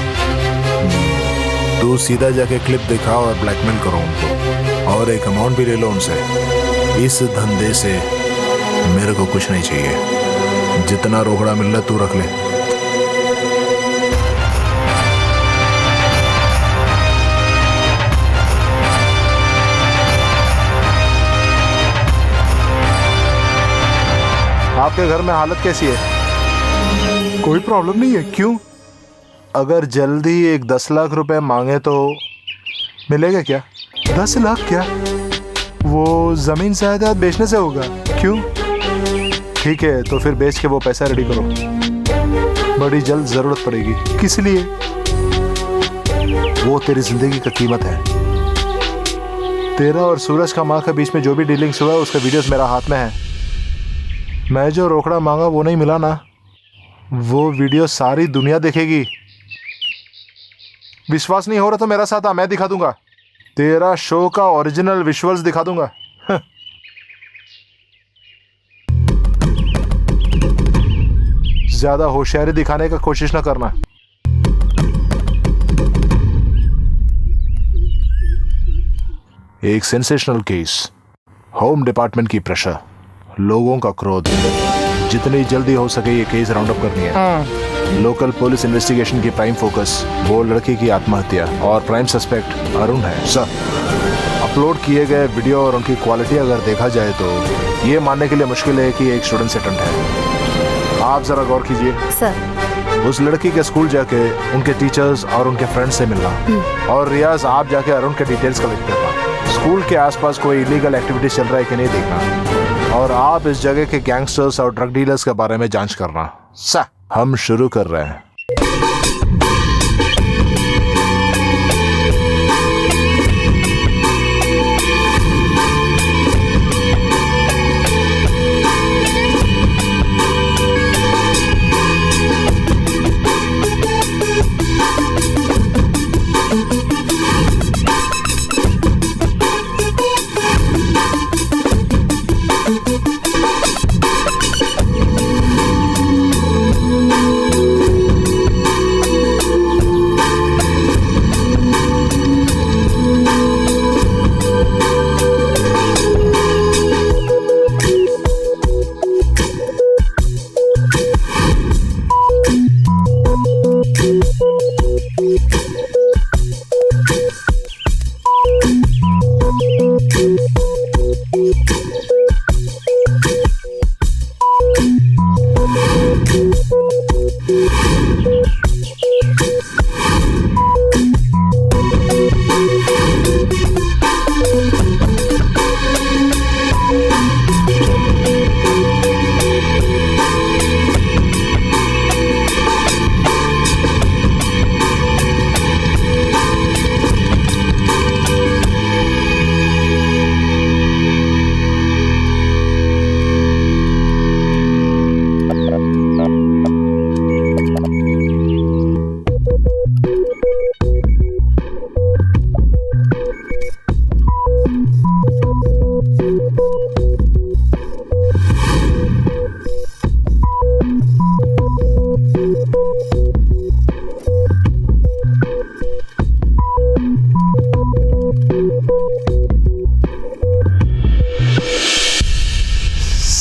तू सीधा जाके क्लिप दिखाओ और ब्लैकमेल करो उनको, और एक अमाउंट भी ले लो उनसे। इस धंधे से मेरे को कुछ नहीं चाहिए, जितना रोकड़ा मिल रहा तू रख ले। आपके घर में हालत कैसी है? कोई प्रॉब्लम नहीं है। क्यों? अगर जल्दी एक 10 लाख रुपए मांगे तो मिलेगा क्या? 10 लाख क्या? वो जमीन जायदाद बेचने से होगा। क्यों? ठीक है, तो फिर बेच के वो पैसा रेडी करो, बड़ी जल्द जरूरत पड़ेगी। किस लिए? वो तेरी जिंदगी का कीमत है। तेरा और सूरज का माँ के बीच में जो भी डीलिंग्स हुआ है उसका वीडियोस मेरा हाथ में है। मैं जो रोकड़ा मांगा वो नहीं मिला ना, वो वीडियो सारी दुनिया देखेगी। विश्वास नहीं हो रहा तो मेरा साथ आ, मैं दिखा दूंगा। तेरा शो का ओरिजिनल विजुअल्स दिखा दूंगा। ज्यादा होशियारी दिखाने का कोशिश ना करना। एक सेंसेशनल केस, होम डिपार्टमेंट की प्रेशर, लोगों का क्रोध, जितनी जल्दी हो सके ये केस राउंड अप करनी है। लोकल पुलिस इन्वेस्टिगेशन की प्राइम फोकस वो लड़की की आत्महत्या और प्राइम सस्पेक्ट अरुण है। सर, अपलोड किए गए वीडियो और उनकी क्वालिटी अगर देखा जाए तो ये मानने के लिए मुश्किल है कि एक स्टूडेंट अटेम्प्ट है। आप जरा गौर कीजिए सर। उस लड़की के स्कूल जाके उनके टीचर्स और उनके फ्रेंड्स से मिलना, और रियाज आप जाके अरुण के डिटेल्स कलेक्ट करना। स्कूल के आसपास कोई इलीगल एक्टिविटी चल रहा है कि नहीं देखना, और आप इस जगह के गैंगस्टर्स और ड्रग डीलर्स के बारे में जांच करना। सर, हम शुरू कर रहे हैं।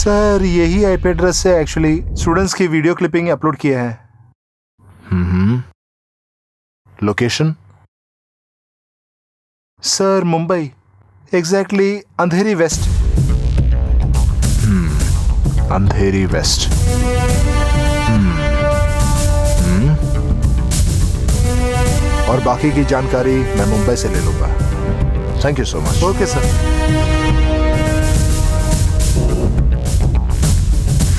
सर, यही आईपी एड्रेस से एक्चुअली स्टूडेंट्स की वीडियो क्लिपिंग अपलोड किए हैं। लोकेशन सर मुंबई, एग्जैक्टली अंधेरी वेस्ट। अंधेरी वेस्ट। और बाकी की जानकारी मैं मुंबई से ले लूंगा। Thank you so much. Okay sir.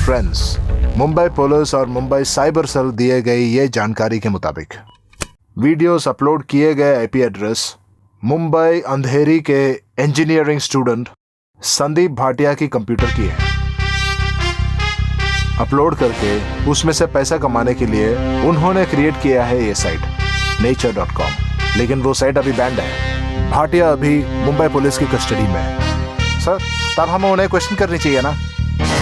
Friends, Mumbai police और मुंबई साइबर सेल दिए गई ये जानकारी के मुताबिक वीडियोस अपलोड किए गए आईपी एड्रेस मुंबई अंधेरी के इंजीनियरिंग स्टूडेंट संदीप भाटिया की कंप्यूटर की है। अपलोड करके उसमें से पैसा कमाने के लिए उन्होंने क्रिएट किया है ये साइट nature.com, लेकिन वो साइट अभी बैंड है। भाटिया अभी मुंबई पुलिस की कस्टडी में है। सर, तब हमें उन्हें क्वेश्चन करनी चाहिए ना।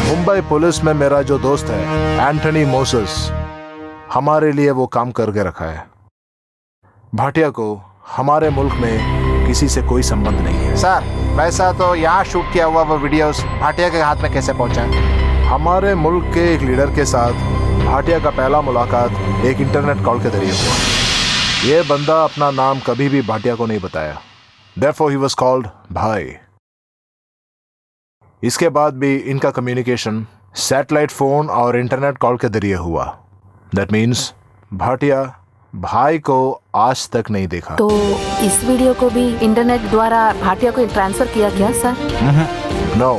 मुंबई पुलिस में मेरा जो दोस्त है एंथनी मोसेस, हमारे लिए वो काम करके रखा है। भाटिया को हमारे मुल्क में किसी से कोई संबंध नहीं है। सर, वैसा तो यहाँ शूट किया हुआ वो वीडियोस भाटिया के हाथ में कैसे पहुँचा? हमारे मुल्क के एक लीडर के साथ भाटिया का पहला मुलाकात एक इंटरनेट कॉल के जरिए हुआ। ये बंदा अपना नाम कभी भी भाटिया को नहीं बताया। Therefore he was called भाई। इसके बाद भी इनका कम्युनिकेशन सैटेलाइट फोन और इंटरनेट कॉल के जरिए हुआ। दैट मीन्स भाटिया भाई को आज तक नहीं देखा। तो इस वीडियो को भी इंटरनेट द्वारा भाटिया को ट्रांसफर किया क्या सर? नो,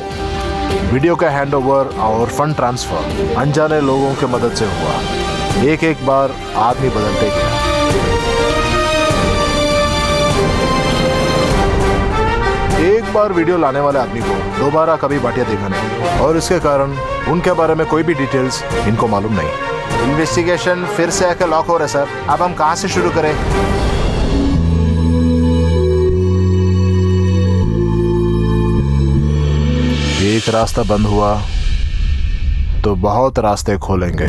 वीडियो का हैंडओवर और फंड ट्रांसफर अनजाने लोगों की मदद से हुआ। एक एक बार आदमी बदलते गया। एक बार वीडियो लाने वाले आदमी को दोबारा कभी भाटिया देखा नहीं और इसके कारण उनके बारे में कोई भी डिटेल्स इनको मालूम नहीं। इन्वेस्टिगेशन फिर से आके लॉक हो रहा है सर। अब हम कहां से शुरू करें? एक रास्ता बंद हुआ तो बहुत रास्ते खोलेंगे।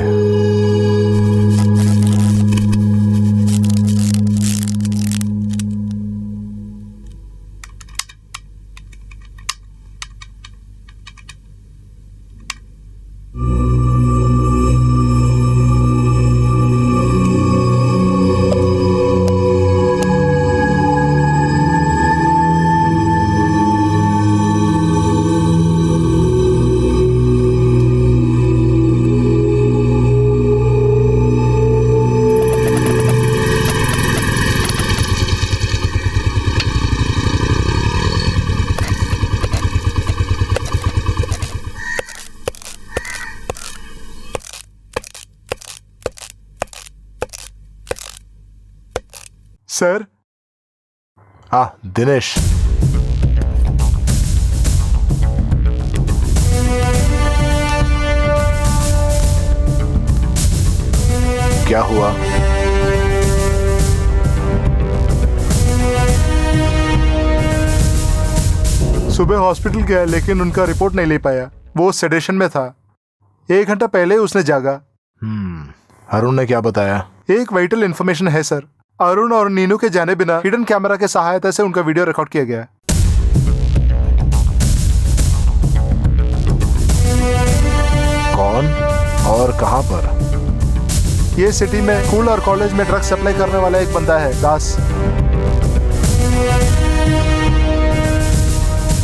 सर, हाँ दिनेश, क्या हुआ? सुबह हॉस्पिटल गया लेकिन उनका रिपोर्ट नहीं ले पाया। वो सेडेशन में था। 1 घंटा पहले उसने जागा। अरुण ने क्या बताया? एक वाइटल इन्फॉर्मेशन है सर। अरुण और नीनू के जाने बिना हिडन कैमरा के सहायता से उनका वीडियो रिकॉर्ड किया गया। कौन और कहां पर? ये सिटी में स्कूल और कॉलेज में ड्रग्स सप्लाई करने वाला एक बंदा है, दास।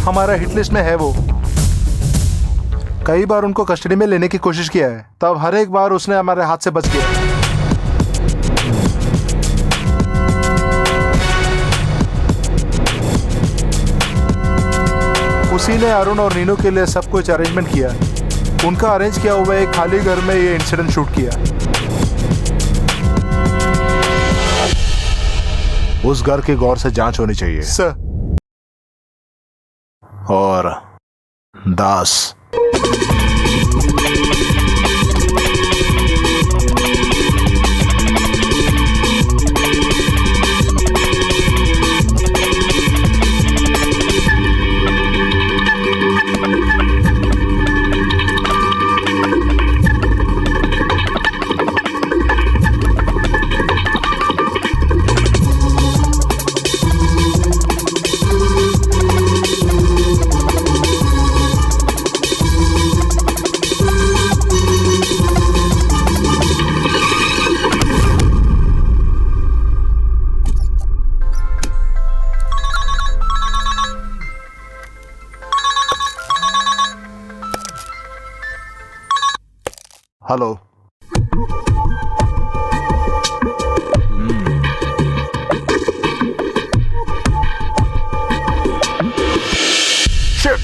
हमारा हिट लिस्ट में है वो। कई बार उनको कस्टडी में लेने की कोशिश किया है, तब हर एक बार उसने हमारे हाथ से बच गया। उसी ने अरुण और नीनू के लिए सब कुछ अरेंजमेंट किया। उनका अरेंज किया हुआ एक खाली घर में ये इंसिडेंट शूट किया। उस घर की गौर से जांच होनी चाहिए सर। और दास, हेलो। शिट।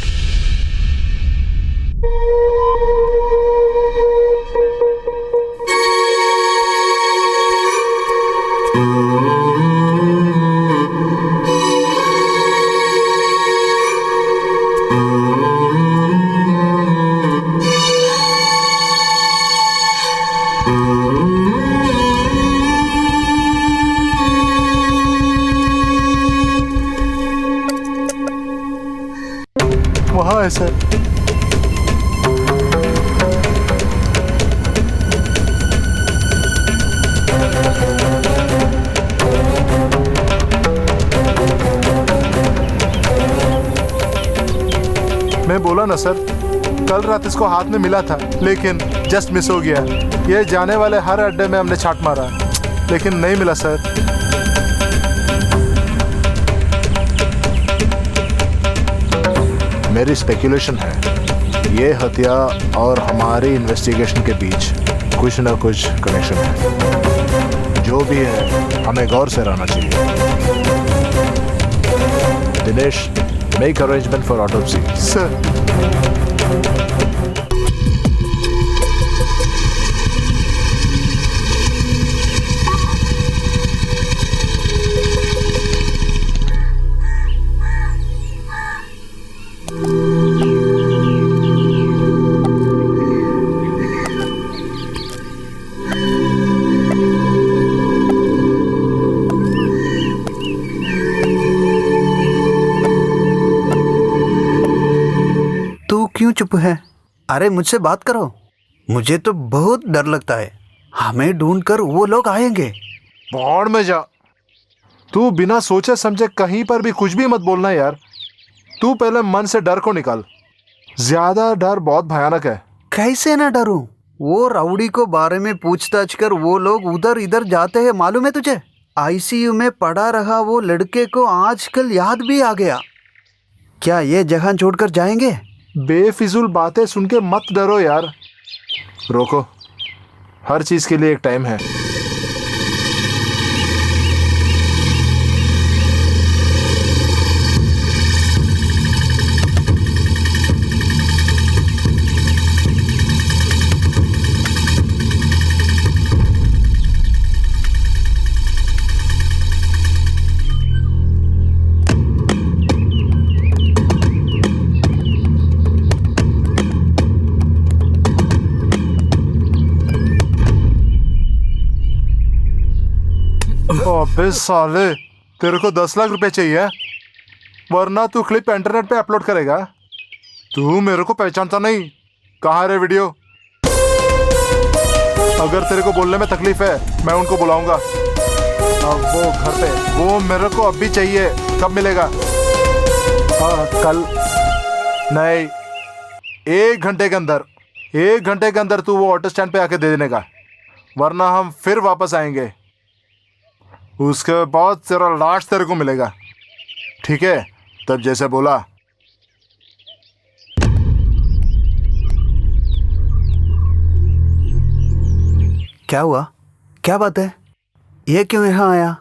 वहाँ है सर। मैं बोला ना सर, कल रात इसको हाथ में मिला था लेकिन जस्ट मिस हो गया। ये जाने वाले हर अड्डे में हमने छाट मारा लेकिन नहीं मिला सर। मेरी स्पेकुलेशन है ये हत्या और हमारी इन्वेस्टिगेशन के बीच कुछ ना कुछ कनेक्शन है। जो भी है हमें गौर से रहना चाहिए। Dinesh, make arrangement for autopsy. Sir तू क्यों चुप है? अरे मुझसे बात करो। मुझे तो बहुत डर लगता है। हमें ढूंढकर वो लोग आएंगे। भाड़ में जा। तू बिना सोचे समझे कहीं पर भी कुछ भी मत बोलना यार। तू पहले मन से डर को निकाल। ज्यादा डर बहुत भयानक है। कैसे ना डरूं? वो राउडी को बारे में पूछताछ कर वो लोग उधर इधर जाते हैं, मालूम है तुझे? आईसीयू में पड़ा रहा वो लड़के को आजकल याद भी आ गया। क्या ये जगह छोड़कर जाएंगे? बेफिजूल बातें सुन के मत डरो यार। रोको, हर चीज के लिए एक टाइम है। अबे साले, तेरे को 10 लाख रुपए चाहिए वरना तू क्लिप इंटरनेट पे अपलोड करेगा। तू मेरे को पहचानता नहीं। कहाँ रे वीडियो? अगर तेरे को बोलने में तकलीफ है मैं उनको बुलाऊंगा। अब वो घर पे, वो मेरे को अभी चाहिए। कब मिलेगा? कल नहीं, 1 घंटे के अंदर। 1 घंटे के अंदर तू वो ऑटो स्टैंड पे आके दे देने का, वरना हम फिर वापस आएंगे। उसके बाद तेरा लाश तेरे को मिलेगा, ठीक है? तब जैसे बोला। क्या हुआ? क्या बात है? ये क्यों यहाँ आया?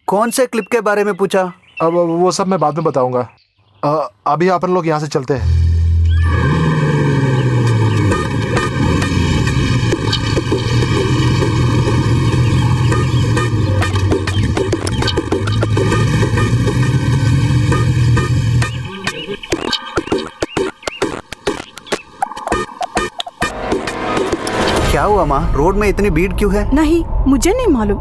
कौन से क्लिप के बारे में पूछा? अब वो सब मैं बाद में बताऊंगा। अभी अपन लोग यहाँ से चलते हैं। क्या हुआ माँ? रोड में इतनी भीड़ क्यों है? नहीं, मुझे नहीं मालूम।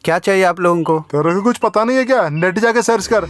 क्या चाहिए आप लोगों को? तेरे को कुछ पता नहीं है क्या? नेट जाके सर्च कर।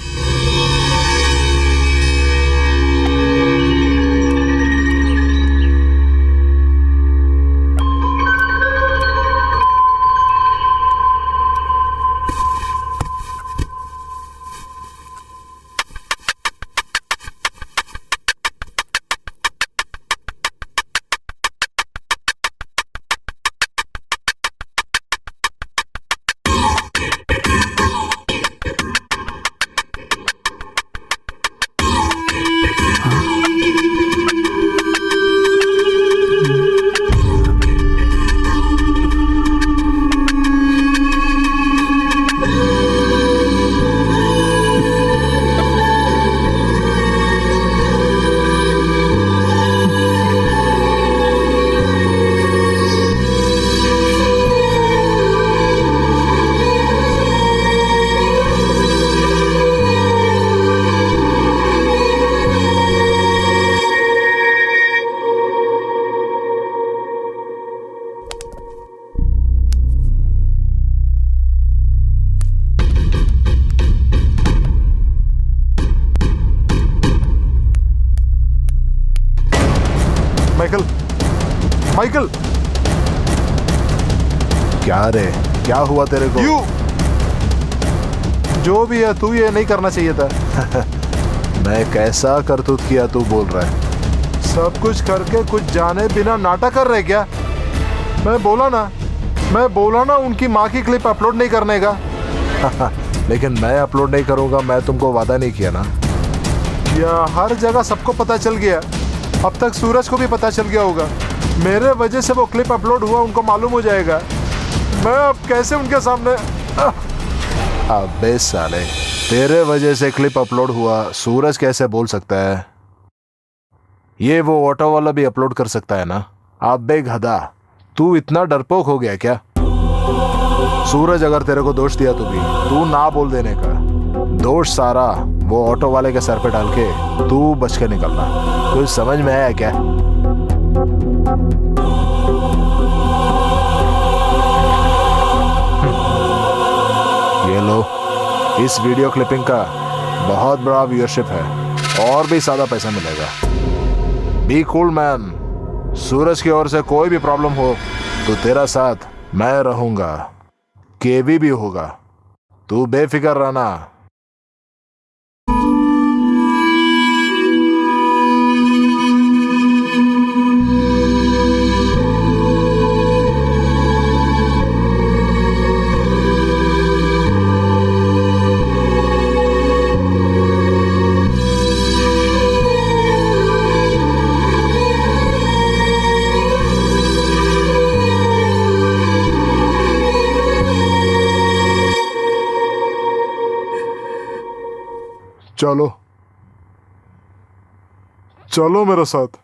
माइकल, माइकल, क्या रे, क्या हुआ तेरे को? यू जो भी है, तू ये नहीं करना चाहिए था। मैं कैसा करतूत किया तू बोल रहा है? सब कुछ करके कुछ जाने बिना नाटक कर रहे क्या? मैं बोला ना उनकी माँ की क्लिप अपलोड नहीं करने का। लेकिन मैं अपलोड नहीं करूंगा, मैं तुमको वादा नहीं किया ना। या हर जगह सबको पता चल गया, अब तक सूरज को भी पता चल गया होगा। मेरे वजह से वो क्लिप अपलोड हुआ, उनको मालूम हो जाएगा। मैं अब कैसे उनके सामने? अबे साले, तेरे वजह से क्लिप अपलोड हुआ, सूरज कैसे बोल सकता है? ये वो ऑटो वाला भी अपलोड कर सकता है ना। अबे गधा, तू इतना डरपोक हो गया क्या? सूरज अगर तेरे को दोष दिया तो भी तू ना बोल देने का। दोष सारा वो ऑटो वाले के सर पे डाल के तू बच के निकलना। कुछ समझ में आया क्या? ये लो, इस वीडियो क्लिपिंग का बहुत बड़ा व्यूअरशिप है और भी ज्यादा पैसा मिलेगा। Be cool man. सूरज की ओर से कोई भी प्रॉब्लम हो तो तेरा साथ मैं रहूंगा, केवी भी होगा। तू बेफिक्र रहना। चलो चलो मेरे साथ,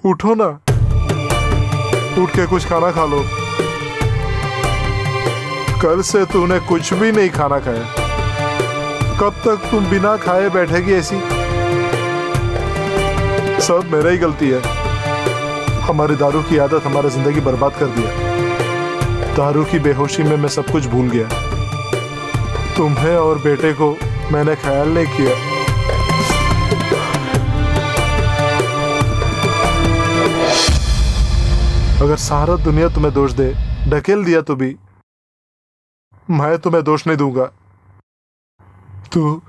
उठो ना, उठ के कुछ खाना खा लो। कल से तूने कुछ भी नहीं खाना खाया। कब तक तुम बिना खाए बैठेगी ऐसी? सब मेरा ही गलती है। हमारी दारू की आदत हमारी जिंदगी बर्बाद कर दिया। दारू की बेहोशी में मैं सब कुछ भूल गया। तुम्हें और बेटे को मैंने ख्याल नहीं किया। अगर सारा दुनिया तुम्हें दोष दे, ढकेल दिया तो भी मैं तुम्हें दोष नहीं दूंगा। तू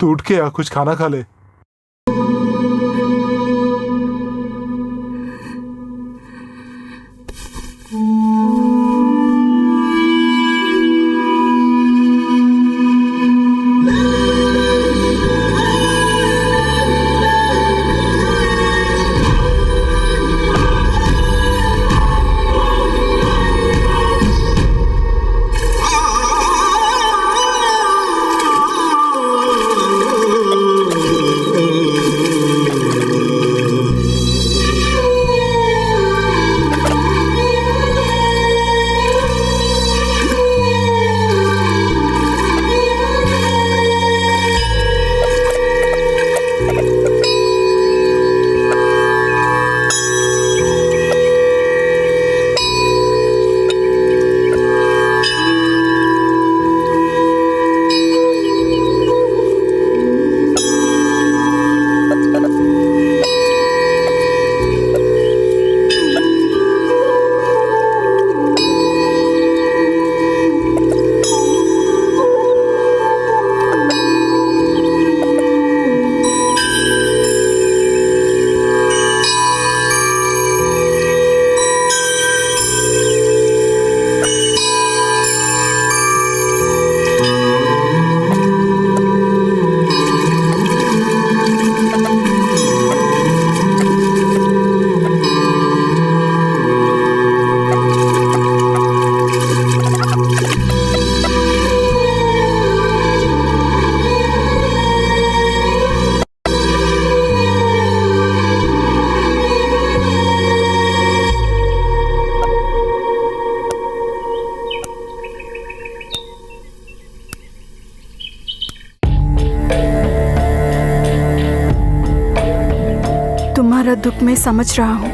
उठ के आ, कुछ खाना खा ले। तुम्हारा दुख मैं समझ रहा हूँ।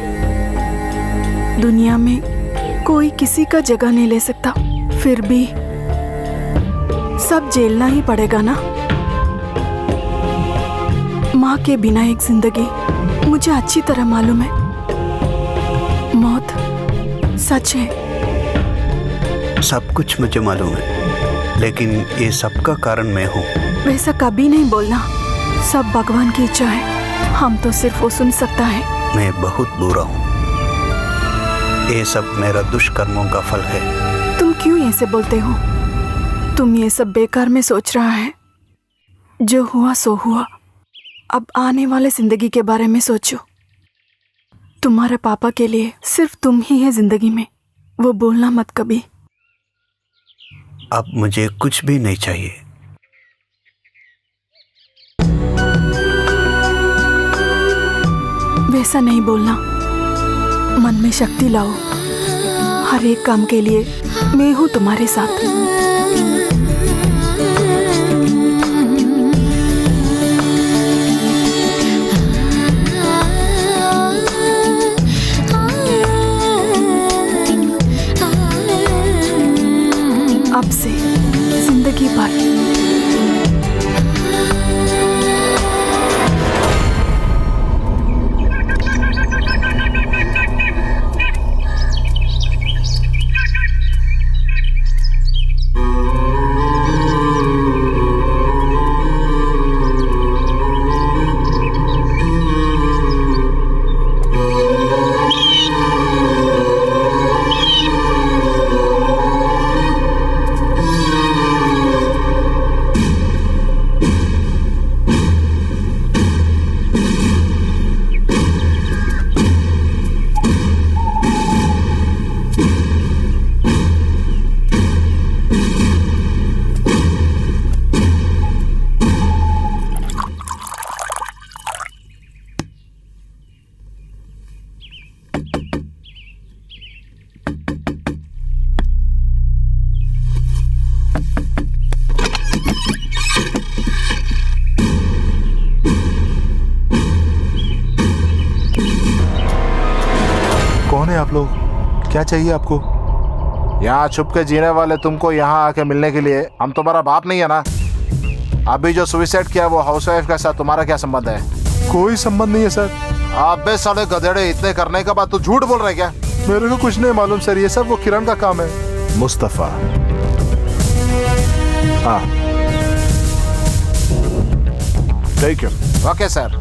दुनिया में कोई किसी का जगह नहीं ले सकता, फिर भी सब झेलना ही पड़ेगा ना। माँ के बिना एक जिंदगी मुझे अच्छी तरह मालूम है। मौत सच है। सब कुछ मुझे मालूम है, लेकिन ये सबका कारण मैं हूँ। वैसा कभी नहीं बोलना, सब भगवान की इच्छा है, हम तो सिर्फ वो सुन सकता है। मैं बहुत बुरा हूँ, ये सब मेरा दुष्कर्मों का फल है। तुम क्यों ऐसे बोलते हो? तुम ये सब बेकार में सोच रहा है। जो हुआ सो हुआ, अब आने वाले जिंदगी के बारे में सोचो। तुम्हारे पापा के लिए सिर्फ तुम ही है जिंदगी में, वो बोलना मत कभी। अब मुझे कुछ भी नहीं चाहिए। वैसा नहीं बोलना, मन में शक्ति लाओ। हर एक काम के लिए मैं हूँ तुम्हारे साथ। अब से जिंदगी भर। कौन है आप लोग? क्या चाहिए आपको? यहाँ छुप के जीने वाले तुमको यहाँ आके मिलने के लिए हम तुम्हारा बाप नहीं है ना? अभी जो सुसाइड किया वो हाउसवाइफ के साथ तुम्हारा क्या संबंध है? कोई संबंध नहीं है सर। आप बे साले गधेड़े, इतने करने के बाद तू झूठ बोल रहे क्या? मेरे को कुछ नहीं मालूम सर, ये सब वो किरण का काम है। मुस्तफा, हाँ ठीक है, ओके सर।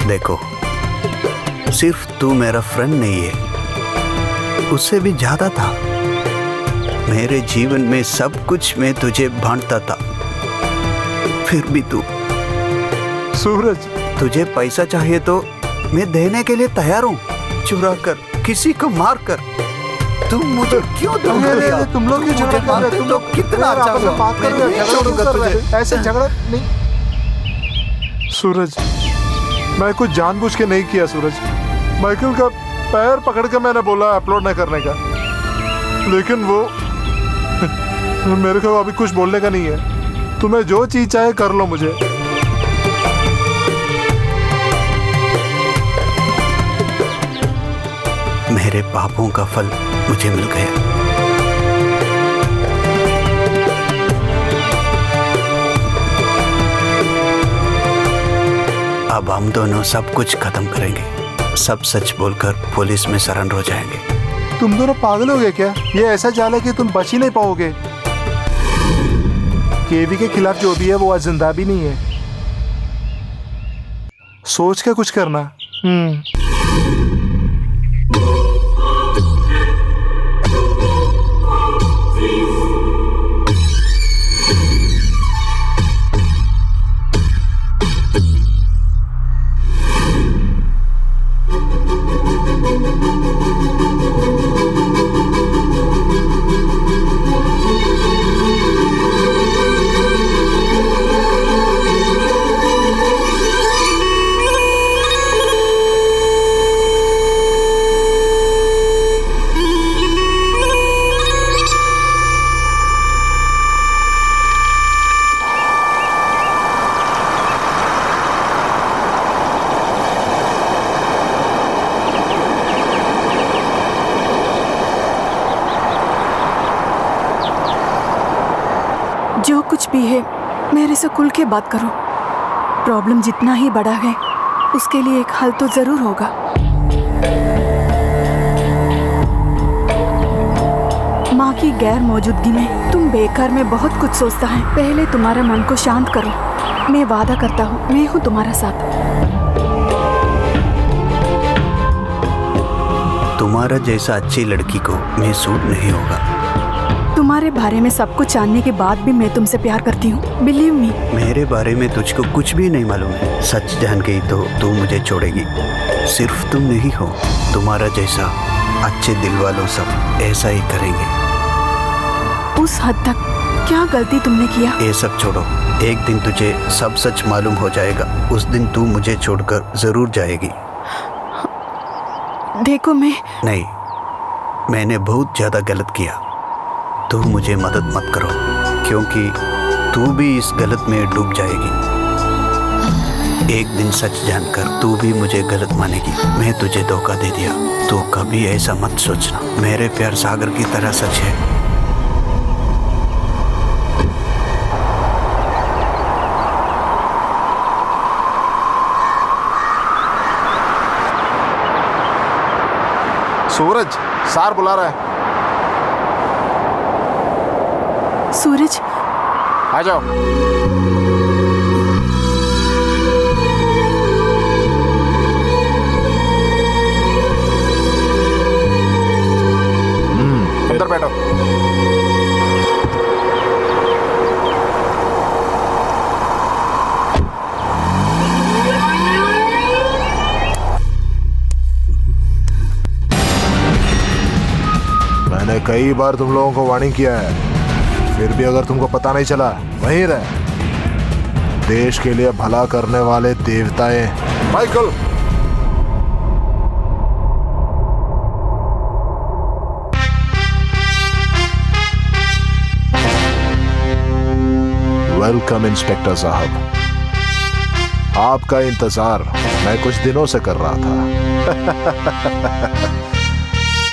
देखो, सिर्फ तू मेरा फ्रेंड नहीं है, उससे भी ज्यादा था। मेरे जीवन में सब कुछ मैं तुझे बांटता था, फिर भी तू। सूरज, तुझे पैसा चाहिए तो मैं देने के लिए तैयार हूँ, चुरा कर, किसी को मार कर। तुम मुझे क्यों धोखा दिया? तुम लोग क्यों झगड़ा कर रहे? तुम लोग कितना अच्छा हो, बात कर रहे हो, झगड़ा कर रहे हो। ऐसे झगड़ा नहीं। सूरज, मैं कुछ जानबूझ के नहीं किया सूरज। माइकल का पैर पकड़ के मैंने बोला अपलोड न करने का, लेकिन वो मेरे को अभी कुछ बोलने का नहीं है। तुम्हें जो चीज चाहे कर लो मुझे। मेरे पापों का फल मुझे मिल गया। अब हम दोनों सब कुछ खत्म करेंगे, सब सच बोलकर पुलिस में सरेंडर हो जाएंगे। तुम दोनों पागल हो गए क्या? ये ऐसा जाल है कि तुम बच ही नहीं पाओगे। केवी के खिलाफ जो भी है वो आज जिंदा भी नहीं है। सोच के कुछ करना। जो कुछ भी है मेरे से खुल के बात करो। प्रॉब्लम जितना ही बड़ा है उसके लिए एक हल तो जरूर होगा। माँ की गैर मौजूदगी में तुम बेकार में बहुत कुछ सोचता है। पहले तुम्हारे मन को शांत करो। मैं वादा करता हूँ मैं हूँ तुम्हारा साथ। तुम्हारा जैसा अच्छी लड़की को मैं सूट नहीं होगा। तुम्हारे बारे में सब कुछ जानने के बाद भी मैं तुमसे प्यार करती हूँ। Believe me. मेरे बारे में तुझको कुछ भी नहीं मालूम है। सच जान गई तो तू मुझे छोड़ेगी। सिर्फ तुम नहीं हो, तुम्हारा जैसा अच्छे दिल वालों सब ऐसा ही करेंगे। उस हद तक क्या गलती तुमने किया? ये सब छोड़ो, एक दिन तुझे सब सच मालूम हो जाएगा। उस दिन तू मुझे छोड़कर जरूर जाएगी। देखो नहीं, मैंने बहुत ज्यादा गलत किया। तू मुझे मदद मत करो, क्योंकि तू भी इस गलत में डूब जाएगी। एक दिन सच जानकर तू भी मुझे गलत मानेगी। मैं तुझे धोखा दे दिया, तो कभी ऐसा मत सोचना। मेरे प्यार सागर की तरह सच है। सूरज, सार बुला रहा है। सूरज, आ जाओ। अंदर बैठो। मैंने कई बार तुम लोगों को वार्निंग किया है, फिर भी अगर तुमको पता नहीं चला, वहीं रहे। देश के लिए भला करने वाले देवताएं। माइकल, वेलकम इंस्पेक्टर साहब। आपका इंतजार मैं कुछ दिनों से कर रहा था।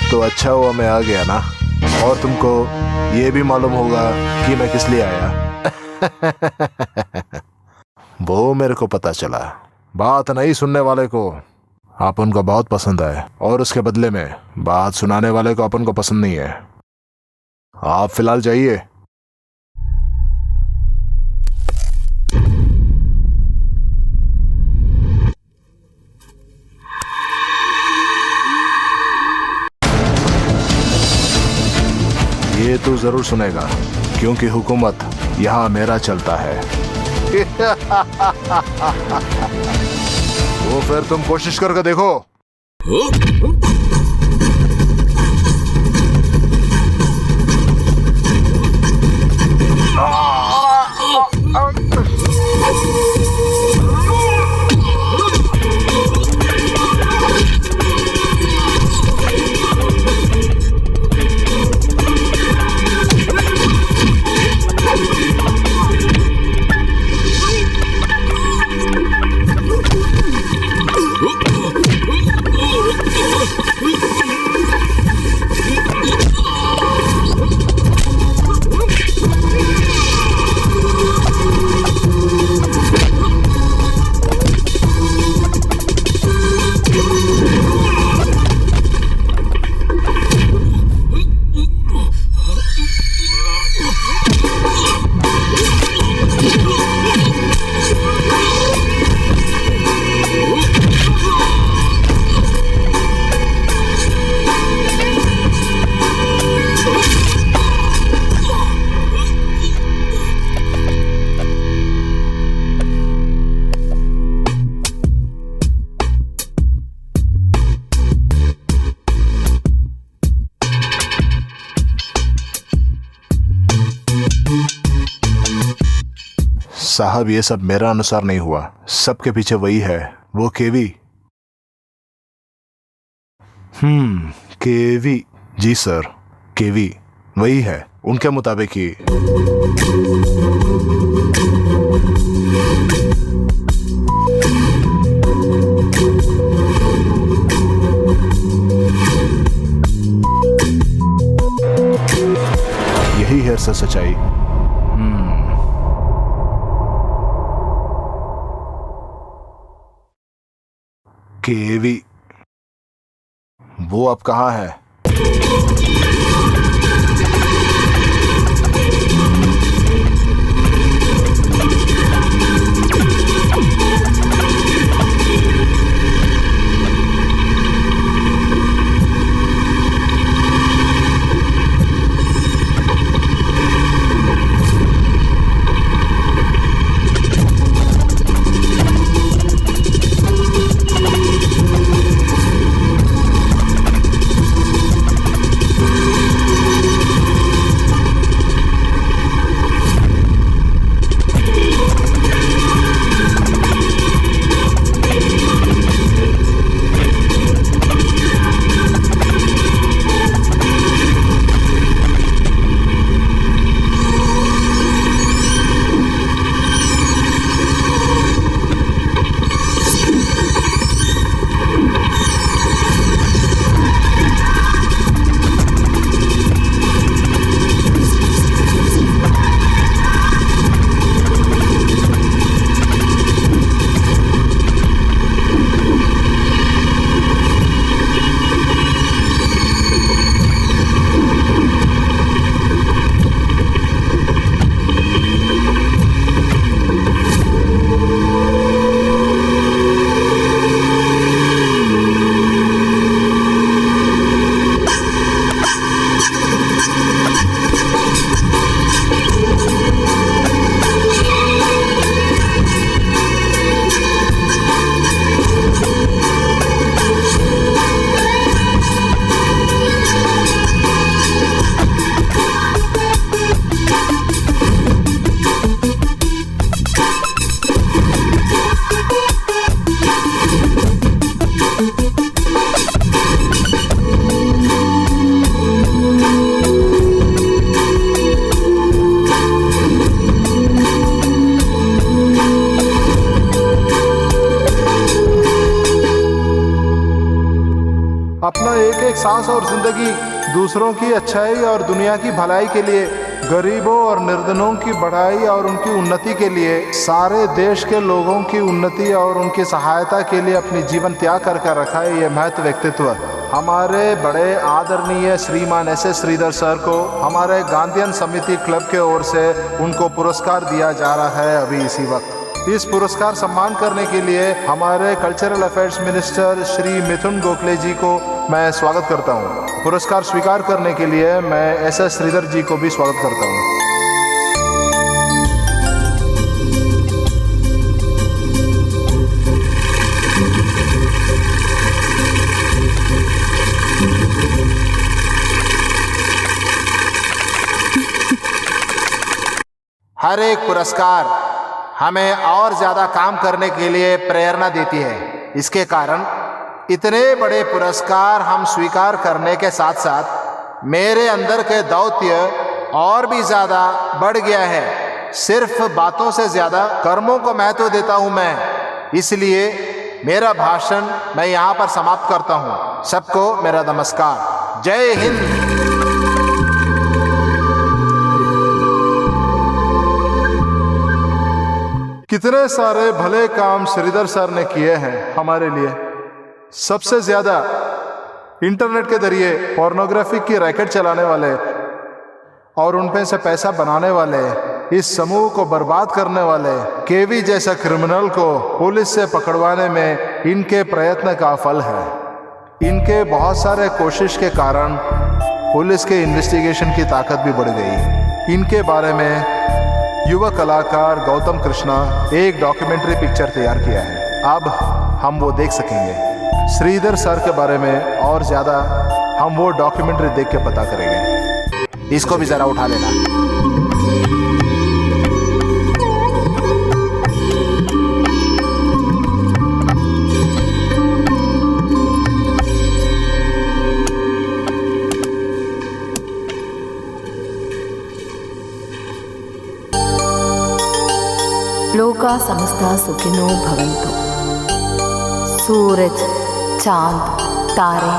तो अच्छा हुआ मैं आ गया ना। और तुमको ये भी मालूम होगा कि मैं किस लिए आया। वो मेरे को पता चला। बात नहीं सुनने वाले को अपन को बहुत पसंद है, और उसके बदले में बात सुनाने वाले को अपन को पसंद नहीं है। आप फिलहाल जाइए। ये तू जरूर सुनेगा, क्योंकि हुकूमत यहाँ मेरा चलता है। तो फिर तुम कोशिश करके देखो। साहब, ये सब मेरा अनुसार नहीं हुआ। सबके पीछे वही है, वो केवी। केवी। जी सर, केवी वही है। उनके मुताबिक ही। यही है सर सच्चाई। केवी, वो अब कहाँ है? अपना एक एक सांस और जिंदगी दूसरों की अच्छाई और दुनिया की भलाई के लिए, गरीबों और निर्धनों की बढ़ाई और उनकी उन्नति के लिए, सारे देश के लोगों की उन्नति और उनकी सहायता के लिए अपनी जीवन त्याग कर रखा है ये महत व्यक्तित्व। हमारे बड़े आदरणीय श्रीमान एस.एस. श्रीधर सर को हमारे गांधीयन समिति क्लब के ओर से उनको पुरस्कार दिया जा रहा है अभी इसी वक्त। इस पुरस्कार सम्मान करने के लिए हमारे कल्चरल अफेयर्स मिनिस्टर श्री मिथुन गोखले जी को मैं स्वागत करता हूं। पुरस्कार स्वीकार करने के लिए मैं एस.एस. श्रीधर जी को भी स्वागत करता हूं। हर एक पुरस्कार हमें और ज्यादा काम करने के लिए प्रेरणा देती है। इसके कारण इतने बड़े पुरस्कार हम स्वीकार करने के साथ साथ मेरे अंदर के दौत्य और भी ज्यादा बढ़ गया है। सिर्फ बातों से ज्यादा कर्मों को महत्व देता हूं मैं। इसलिए मेरा भाषण मैं यहाँ पर समाप्त करता हूँ। सबको मेरा नमस्कार। जय हिंद। कितने सारे भले काम श्रीधर सर ने किए हैं हमारे लिए। सबसे ज्यादा इंटरनेट के जरिए पोर्नोग्राफी की रैकेट चलाने वाले और उन पे से पैसा बनाने वाले, इस समूह को बर्बाद करने वाले केवी जैसा क्रिमिनल को पुलिस से पकड़वाने में इनके प्रयत्न का फल है। इनके बहुत सारे कोशिश के कारण पुलिस के इन्वेस्टिगेशन की ताकत भी बढ़ गई। इनके बारे में युवा कलाकार गौतम कृष्णा एक डॉक्यूमेंट्री पिक्चर तैयार किया है। अब हम वो देख सकेंगे। श्रीधर सर के बारे में और ज़्यादा हम वो डॉक्यूमेंट्री देख के पता करेंगे। इसको भी ज़रा उठा लेना। लोका समस्ता सुखिनो भवन्तु। सूरज, चांद, तारे,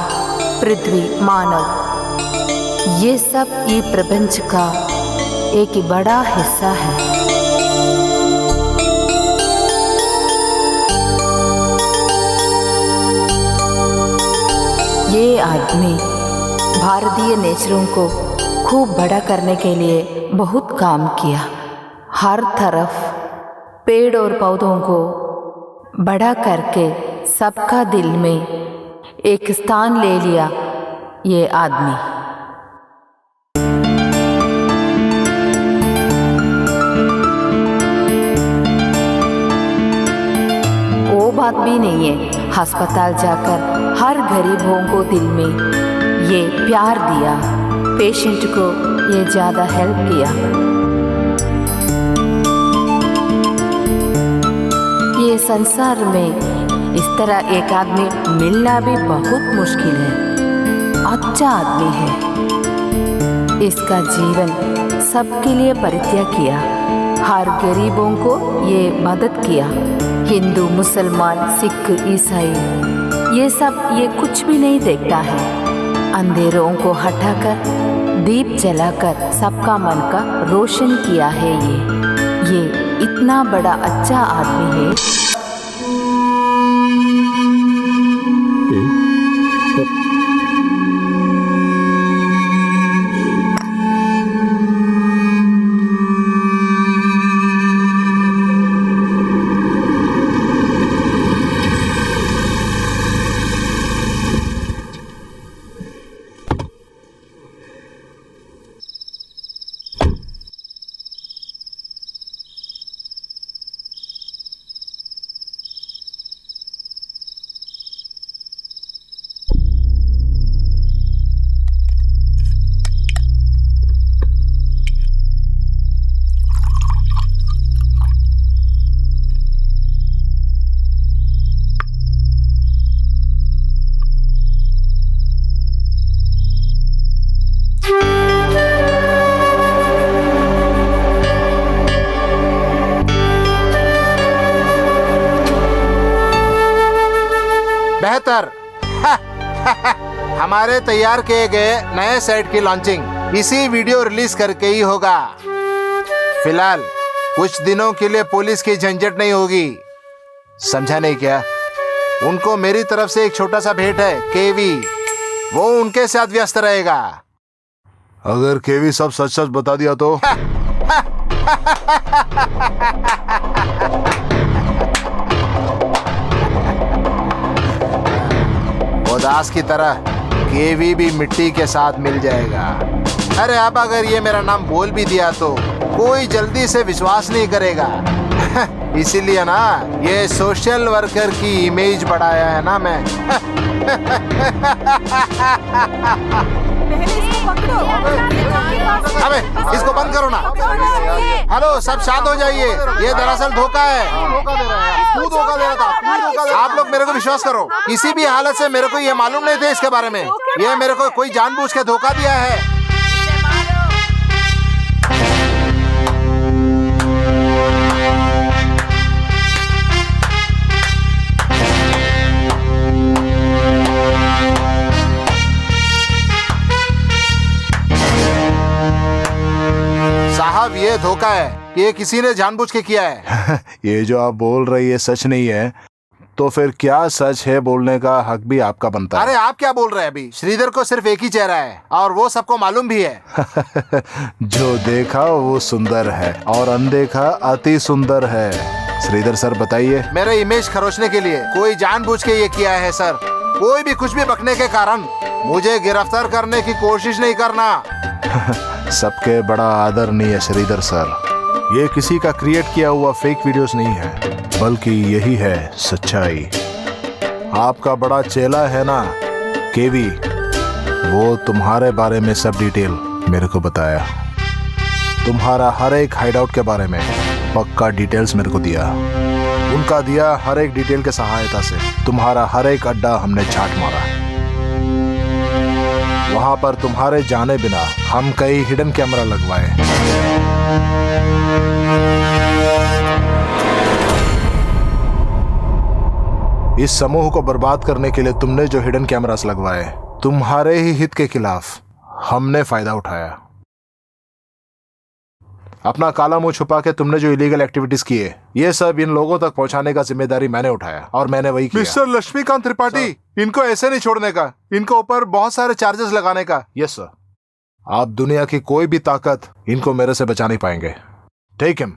पृथ्वी, मानव, ये सब ये प्रपंच का एक बड़ा हिस्सा है। ये आदमी भारतीय नेचरों को खूब बड़ा करने के लिए बहुत काम किया। हर तरफ पेड़ और पौधों को बड़ा करके सबका दिल में एक स्थान ले लिया ये आदमी। वो बात भी नहीं है, अस्पताल जाकर हर गरीबों को दिल में ये प्यार दिया, पेशेंट को ये ज़्यादा हेल्प किया। ये संसार में इस तरह एक आदमी मिलना भी बहुत मुश्किल है। अच्छा आदमी है। इसका जीवन सबके लिए परित्याग किया, हर गरीबों को ये मदद किया। हिंदू, मुसलमान, सिख, ईसाई ये सब ये कुछ भी नहीं देखता है। अंधेरों को हटाकर दीप जलाकर सबका मन का रोशन किया है। ये इतना बड़ा अच्छा आदमी है। बेहतर हमारे तैयार किए गए नए सेट की लॉन्चिंग इसी वीडियो रिलीज करके ही होगा। फिलहाल कुछ दिनों के लिए पुलिस की झंझट नहीं होगी, समझा नहीं क्या? उनको मेरी तरफ से एक छोटा सा भेंट है, केवी। वो उनके साथ व्यस्त रहेगा। अगर केवी सब सच सच बता दिया तो? दास की तरह केवी भी मिट्टी के साथ मिल जाएगा। अरे अब अगर ये मेरा नाम बोल भी दिया तो कोई जल्दी से विश्वास नहीं करेगा। इसीलिए ना ये सोशल वर्कर की इमेज बढ़ाया है ना मैं। अबे इसको बंद करो ना। हेलो, सब शांत हो जाइए। ये दरअसल धोखा है। तू धोखा दे रहा था। आप लोग मेरे को विश्वास करो, किसी भी हालत से मेरे को ये मालूम नहीं था इसके बारे में। ये मेरे को कोई जानबूझ के धोखा दिया है। साहब ये धोखा है, ये किसी ने जानबूझ के किया है। ये जो आप बोल रही है सच नहीं है, तो फिर क्या सच है बोलने का हक भी आपका बनता है। अरे आप क्या बोल रहे हैं? अभी श्रीधर को सिर्फ एक ही चेहरा है और वो सबको मालूम भी है। जो देखा वो सुंदर है और अनदेखा अति सुंदर है। श्रीधर सर बताइए। मेरे इमेज खरोचने के लिए कोई जानबूझ के ये किया है सर। कोई भी कुछ भी बकने के कारण मुझे गिरफ्तार करने की कोशिश नहीं करना। सबके बड़ा आदर नहीं है श्रीधर सर। ये किसी का क्रिएट किया हुआ फेक वीडियोस नहीं है, बल्कि यही है सच्चाई। आपका बड़ा चेला है ना केवी, वो तुम्हारे बारे में सब डिटेल मेरे को बताया। तुम्हारा हर एक हाइडआउट के बारे में पक्का डिटेल्स मेरे को दिया। उनका दिया हर एक डिटेल के सहायता से तुम्हारा हर एक अड्डा हमने छांट मारा। वहां पर तुम्हारे जाने बिना हम कई हिडन कैमरा लगवाए। इस समूह को बर्बाद करने के लिए तुमने जो हिडन कैमरास लगवाए, तुम्हारे ही हित के खिलाफ हमने फायदा उठाया। अपना काला मुंह छुपा के तुमने जो इलीगल एक्टिविटीज की है, ये सब इन लोगों तक पहुंचाने का जिम्मेदारी मैंने उठाया और मैंने वही किया। मिस्टर लक्ष्मीकांत त्रिपाठी, इनको ऐसे नहीं छोड़ने का, इनको ऊपर बहुत सारे चार्जेस लगाने का। Yes sir. आप दुनिया की कोई भी ताकत इनको मेरे से बचा नहीं पाएंगे। Take him.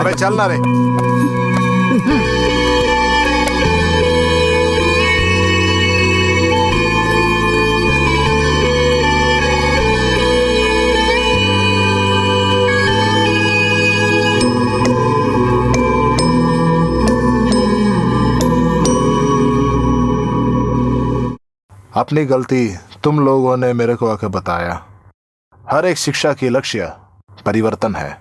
अबे चलना रे। अपनी गलती तुम लोगों ने मेरे को आकर बताया। हर एक शिक्षा की लक्ष्य परिवर्तन है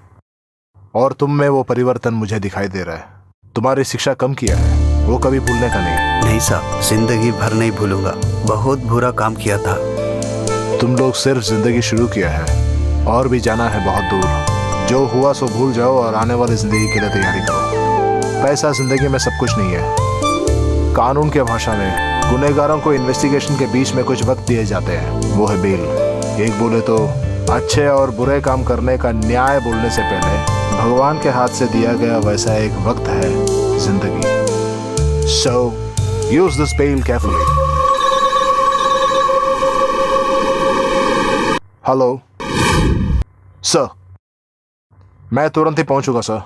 और तुम में वो परिवर्तन मुझे दिखाई दे रहा है। तुम्हारी शिक्षा कम किया है, वो कभी भूलने का नहीं। नहीं साहब, जिंदगी भर नहीं भूलूंगा। बहुत बुरा काम किया था। तुम लोग सिर्फ जिंदगी शुरू किया है और भी जाना है बहुत दूर। जो हुआ सो भूल जाओ और आने वाली जिंदगी के लिए तैयारी करो। पैसा जिंदगी में सब कुछ नहीं है। कानून के भाषा में गुनहगारों को इन्वेस्टिगेशन के बीच में कुछ वक्त दिए जाते हैं, वो है बेल। एक बोले तो अच्छे और बुरे काम करने का न्याय बोलने से पहले भगवान के हाथ से दिया गया वैसा एक वक्त है जिंदगी। So use this bell carefully. Hello sir, मैं तुरंत ही पहुंचूंगा सर।